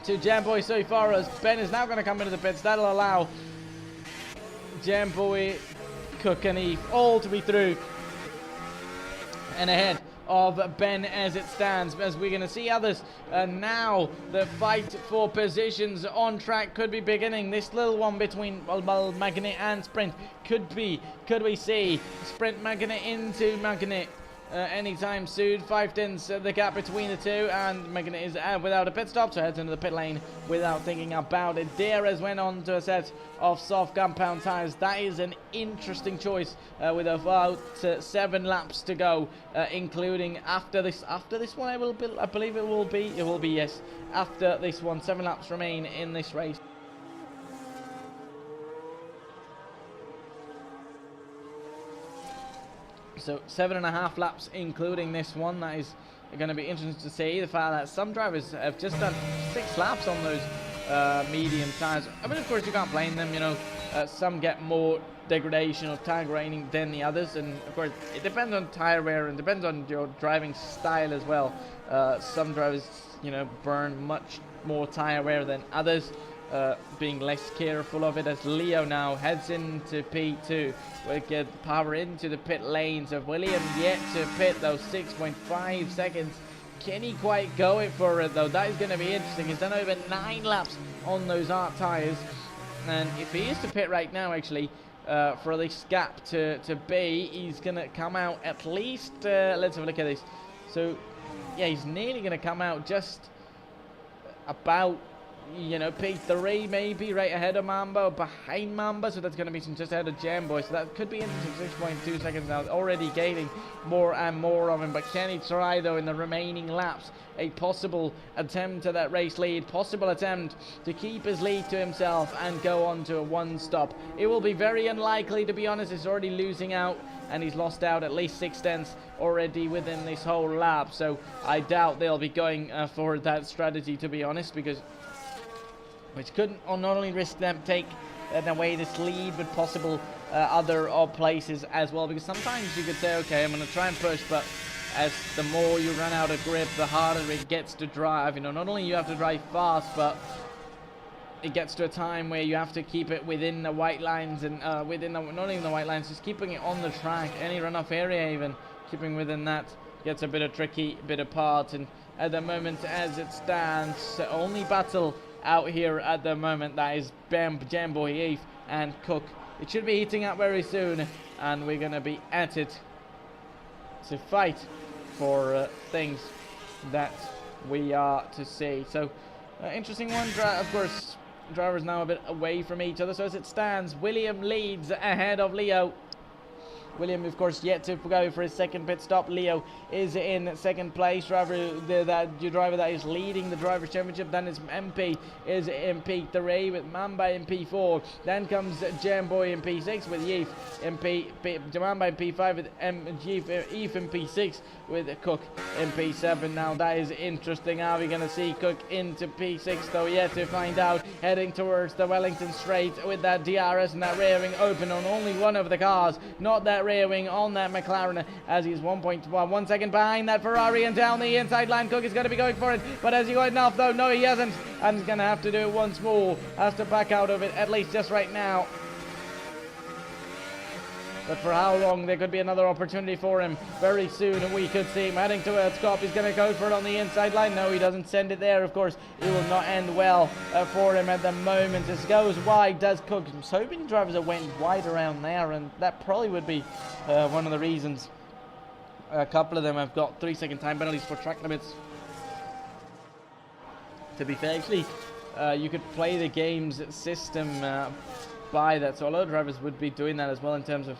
to Jamboy so far, as Ben is now going to come into the pits. That'll allow Jamboy, Cook and Eve all to be through and ahead of Ben as it stands, as we're going to see others. Now the fight for positions on track could be beginning. This little one between Magnet and Sprint could we see Sprint Magnet into Magnet anytime soon. 5/10 the gap between the two, and Magnet is out without a pit stop, so heads into the pit lane without thinking about it. Deras went on to a set of soft compound tires. That is an interesting choice with about 7 laps to go, including after this one. I believe it will be yes, after this one. 7 laps remain in this race. So 7.5 laps including this one. That is going to be interesting to see. The fact that some drivers have just done 6 laps on those medium tires. I mean, of course you can't blame them, you know. Some get more degradation or tire graining than the others, and of course it depends on tire wear and depends on your driving style as well. Some drivers, you know, burn much more tire wear than others, being less careful of it, as Leo now heads into P2. We'll get power into the pit lanes of William yet to pit those 6.5 seconds. Can he quite go it for it though? That is going to be interesting. He's done over 9 laps on those art tires, and if he is to pit right now, actually, for this gap to B, he's going to come out at least, let's have a look at this. So yeah, he's nearly going to come out just about, you know, P3 maybe, right ahead of Mamba or behind Mamba, so that's going to be just ahead of Jamboy, so that could be interesting. 6.2 seconds now, already gaining more and more of him. But can he try though in the remaining laps a possible attempt to that race lead, possible attempt to keep his lead to himself and go on to a 1-stop? It will be very unlikely, to be honest. He's already losing out, and he's lost out at least 6/10 already within this whole lap, so I doubt they'll be going for that strategy, to be honest, because which could not only risk them take away this lead, but possible other places as well. Because sometimes you could say, okay, I'm going to try and push, but as the more you run out of grip, the harder it gets to drive. You know, not only you have to drive fast, but it gets to a time where you have to keep it within the white lines, and within the, not even the white lines, just keeping it on the track, any runoff area even, keeping within that gets a bit of tricky, bit apart. And at the moment, as it stands, only battle out here at the moment, that is Jamboy, Eve and Cook. It should be heating up very soon, and we're going to be at it to fight for things that we are to see. So interesting one. Of course, drivers now a bit away from each other, so as it stands, William leads ahead of Leo. William, of course, yet to go for his 2nd pit stop. Leo is in 2nd place. Driver that is leading the Drivers' Championship. Then is MP is in P3 with Mamba in P4. Then comes Jamboy in P6 with Yeef in Mamba in P5 with Eve in P6 with Cook in P7. Now that is interesting. Are we going to see Cook into P6 though? Yet to find out. Heading towards the Wellington Straight with that DRS and that rear wing open on only one of the cars, not that rear wing on that McLaren, as he's 1 second behind that Ferrari, and down the inside line. Cook is going to be going for it, but has he got enough though? No, he hasn't, and he's going to have to do it once more. Has to back out of it, at least just right now. But for how long? There could be another opportunity for him very soon, and we could see him heading towards Scott. He's going to go for it on the inside line. No, he doesn't send it there. Of course, it will not end well for him at the moment. This goes wide, does Cook. So many drivers that went wide around there, and that probably would be one of the reasons. A couple of them have got 3-second time penalties for track limits. To be fair, actually, you could play the game's system by that, so a lot of drivers would be doing that as well, in terms of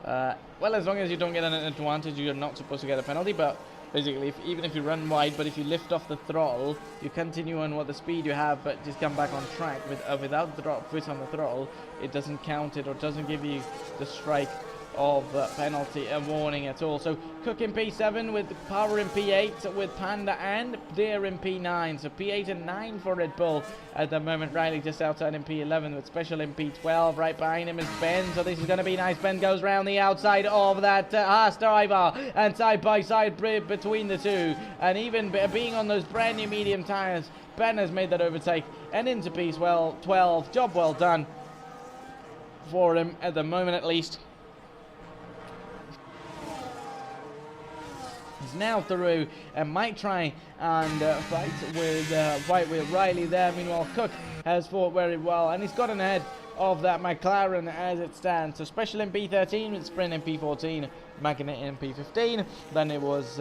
well, as long as you don't get an advantage, you're not supposed to get a penalty. But Basically, even if you run wide, but if you lift off the throttle, you continue on what the speed you have, but just come back on track without the foot on the throttle, it doesn't count it or doesn't give you the strike of penalty and warning at all. So Cook in P7 with Power in P8 with Panda and Deer in P9. So P8 and 9 for Red Bull at the moment. Riley just outside in P11 with Special in P12. Right behind him is Ben. So this is going to be nice. Ben goes round the outside of that Haas driver and side by side between the two. And even being on those brand new medium tyres, Ben has made that overtake and into P12. Job well done for him at the moment at least. He's now through and might try and fight with Riley there. Meanwhile, Cook has fought very well and he's gotten ahead of that McLaren as it stands. So Special in P13 with Sprint in P14, Magnet in P15. Then it was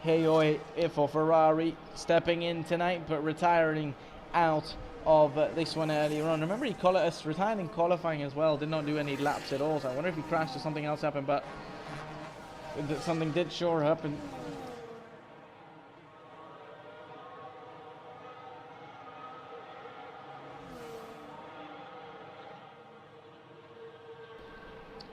Heyoi for Ferrari stepping in tonight but retiring out of this one earlier on. Remember, he retired in qualifying as well, did not do any laps at all. So I wonder if he crashed or something else happened, but something did sure happen.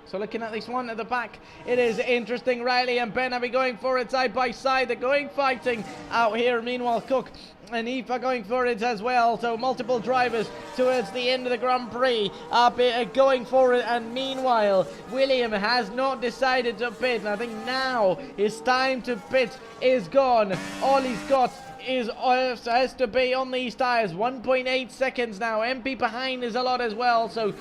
So looking at this one at the back, it is interesting. Riley and Ben are going for it side by side. They're going fighting out here. Meanwhile, Cook and Eve are going for it as well. So multiple drivers towards the end of the Grand Prix are going for it. And meanwhile, William has not decided to pit. And I think now his time to pit is gone. All he's got has to be on these tyres. 1.8 seconds now. MP behind is a lot as well. So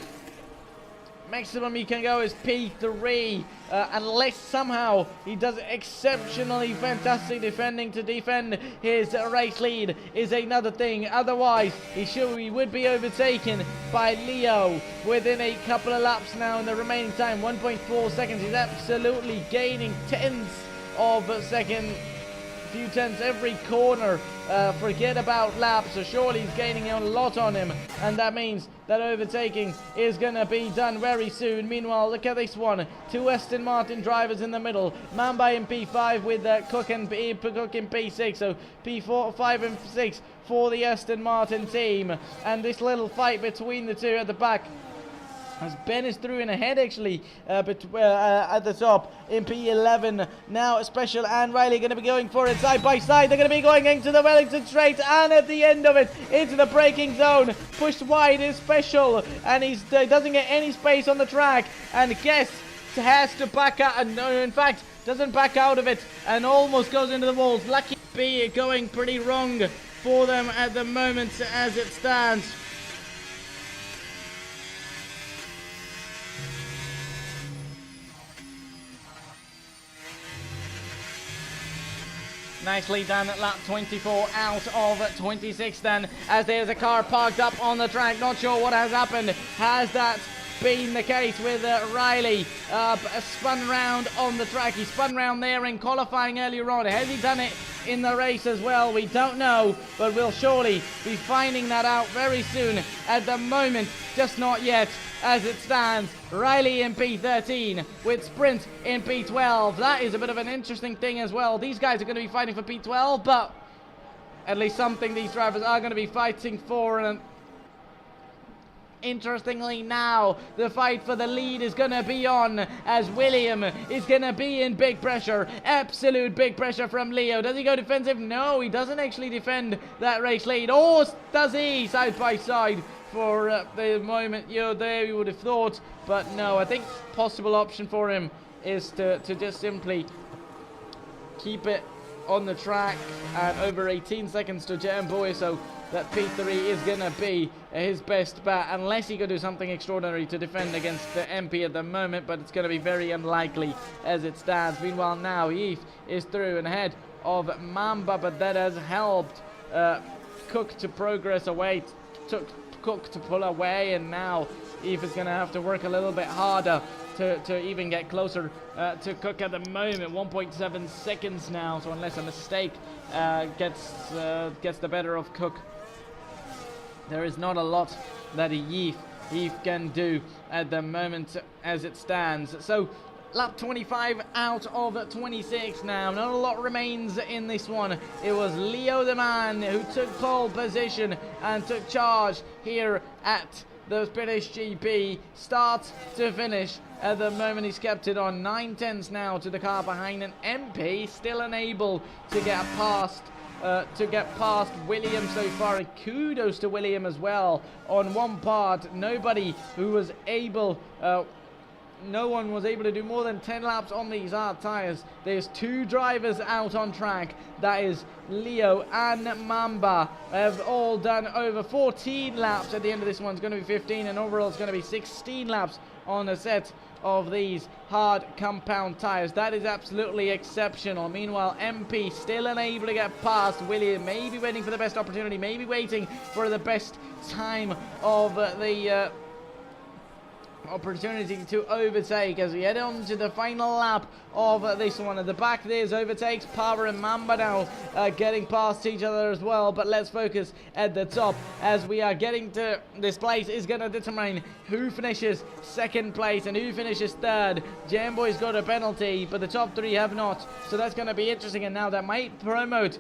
maximum he can go is P3, unless somehow he does exceptionally fantastic defending to defend his race lead is another thing. Otherwise, he would be overtaken by Leo within a couple of laps now in the remaining time. 1.4 seconds. He's absolutely gaining tenths of a second. Few tenths every corner. Forget about laps, so surely he's gaining a lot on him, and that means that overtaking is going to be done very soon. Meanwhile, look at this one. Two Aston Martin drivers in the middle. Mamba in P5 with Cook in P6, so P4, 5 and 6 for the Aston Martin team. And this little fight between the two at the back, as Ben is through in ahead actually at the top in P11. Now Special and Riley going to be going for it side by side. They're going to be going into the Wellington straight, and at the end of it, into the braking zone. Pushed wide is Special, and he doesn't get any space on the track, and Guess has to back out, and in fact doesn't back out of it and almost goes into the walls. Lucky B going pretty wrong for them at the moment as it stands. Nicely done at lap 24 out of 26 then, as there's a car parked up on the track. Not sure what has happened. Has that been the case with Riley? Spun round on the track. He spun round there in qualifying earlier on. Has he done it in the race as well? We don't know, but we'll surely be finding that out very soon. At the moment, just not yet. As it stands, Riley in P13 with Sprint in P12. That is a bit of an interesting thing as well. These guys are going to be fighting for P12, but at least something these drivers are going to be fighting for. And interestingly now, the fight for the lead is going to be on, as William is going to be in big pressure. Absolute big pressure from Leo. Does he go defensive? No, he doesn't actually defend that race lead. Or does he? Side by side for the moment. There you would have thought, but no. I think possible option for him is to just simply keep it on the track and over 18 seconds to Jamboy, so that P3 is going to be his best bet, unless he could do something extraordinary to defend against the MP at the moment, but it's going to be very unlikely as it stands. Meanwhile, now Eve is through and ahead of Mamba, but that has helped Cook to progress away, took Cook to pull away, and now Eve is going to have to work a little bit harder to even get closer to Cook at the moment. 1.7 seconds now, so unless a mistake gets the better of Cook, there is not a lot that Eve can do at the moment as it stands. So Lap 25 out of 26 now. Not a lot remains in this one. It was Leo the man who took pole position and took charge here at the British GP. Start to finish. At the moment he's kept it on 9/10 now to the car behind, and MP still unable to get past William so far, and kudos to William as well on one part. No one was able to do more than 10 laps on these hard tyres. There's 2 drivers out on track. That is Leo and Mamba. Have all done over 14 laps. At the end of this one, it's going to be 15, and overall it's going to be 16 laps on a set of these hard compound tyres. That is absolutely exceptional. Meanwhile, MP still unable to get past William. Maybe waiting for the best opportunity. Maybe waiting for the best time of the opportunity to overtake as we head on to the final lap of this one. At the back there's overtakes. Power and Mamba now getting past each other as well, but let's focus at the top as we are getting to this place is going to determine who finishes second place and who finishes third. Jamboy's got a penalty, but the top 3 have not, so that's going to be interesting, and now that might promote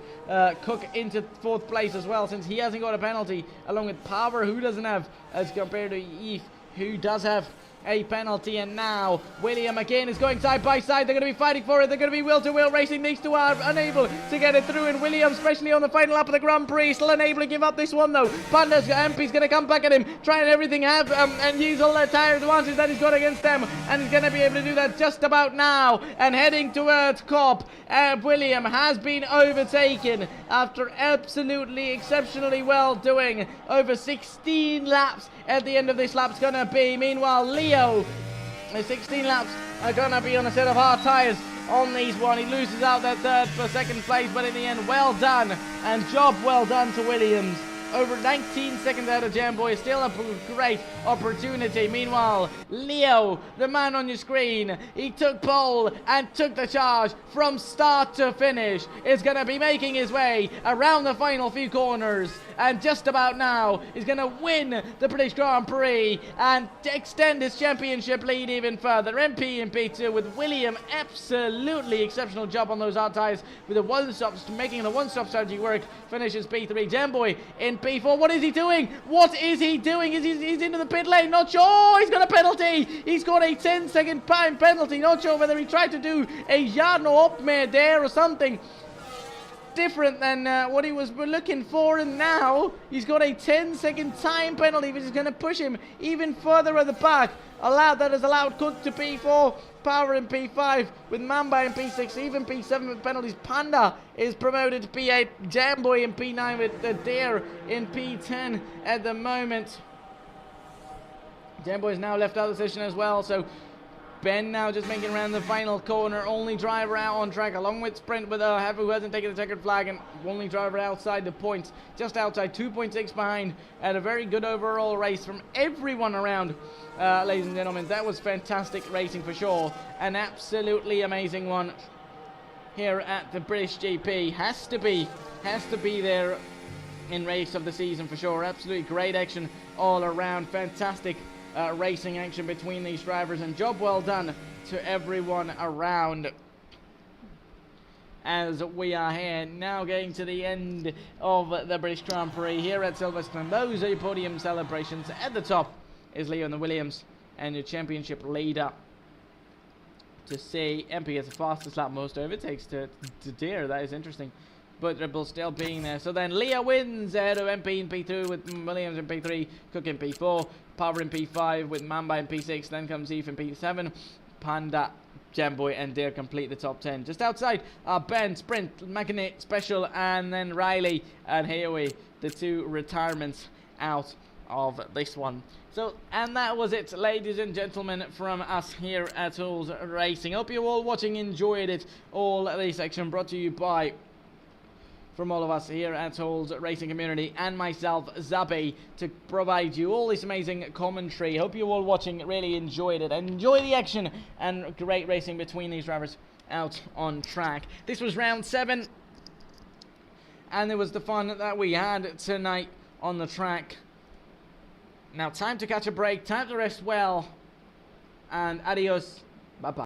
Cook into 4th place as well, since he hasn't got a penalty, along with Power, who doesn't have, as compared to Eve, who does have a penalty. And now William again is going side by side. They're going to be fighting for it. They're going to be will to will racing. These two are unable to get it through, and William, especially on the final lap of the Grand Prix, still unable to give up this one though. Panda's MP's going to come back at him, trying everything and use all the tire advantage that he's got against them, and he's going to be able to do that just about now. And heading towards Cop, William has been overtaken after absolutely exceptionally well doing over 16 laps. At the end of this lap's going to be, meanwhile, Leo, the 16 laps are going to be on a set of hard tyres on these one. He loses out that third for second place, but in the end, well done, and job well done to Williams. Over 19 seconds out of Jamboy is still a great opportunity. Meanwhile, Leo, the man on your screen, he took pole and took the charge from start to finish. Is going to be making his way around the final few corners, and just about now is going to win the British Grand Prix and extend his championship lead even further. MP in P2 with William, absolutely exceptional job on those hard tyres with making the one-stop strategy work. Finishes P3. Jamboy in P4. What is he doing? What is he doing? He's into the pit lane. Not sure. Oh, he's got a penalty. He's got a 10-second time penalty. Not sure whether he tried to do a Jarno Opmer there or something different than what he was looking for, and now he's got a 10-second time penalty, which is going to push him even further at the back. That has allowed Cook to P4, Power in P5, with Mamba in P6, even P7 with penalties. Panda is promoted to P8, Jamboy in P9 with the Dare in P10 at the moment. Jamboy is now left out of the session as well, so Ben now just making around the final corner. Only driver out on track, along with Sprint with Heavy, who hasn't taken the checkered flag, and only driver outside the points, just outside, 2.6 behind, at a very good overall race from everyone around. Ladies and gentlemen, that was fantastic racing for sure. An absolutely amazing one here at the British GP. Has to be there in race of the season for sure. Absolutely great action all around. Fantastic racing action between these drivers, and job well done to everyone around. As we are here now getting to the end of the British Grand Prix here at Silverstone. Those are your podium celebrations. At the top is Leo and the Williams, and your championship leader to see MP gets the fastest lap, most overtakes to Deere. That is interesting. But Red Bull still being there. So then Leo wins ahead of MP in P2 with Williams in P3, Cook in P4, Power in P5 with Mamba in P6. Then comes Eve in P7. Panda, Jamboy and Dare complete the top 10. Just outside are Ben, Sprint, Magnet, Special, and then Riley. And here the 2 retirements out of this one. So, and that was it, ladies and gentlemen, from us here at Tools Racing. Hope you all watching enjoyed it. All this section brought to you by, from all of us here at Tools Racing Community, and myself, Zabi, to provide you all this amazing commentary. Hope you all watching really enjoyed it. Enjoy the action and great racing between these drivers out on track. This was round 7, and it was the fun that we had tonight on the track. Now time to catch a break, time to rest well, and adios, bye-bye.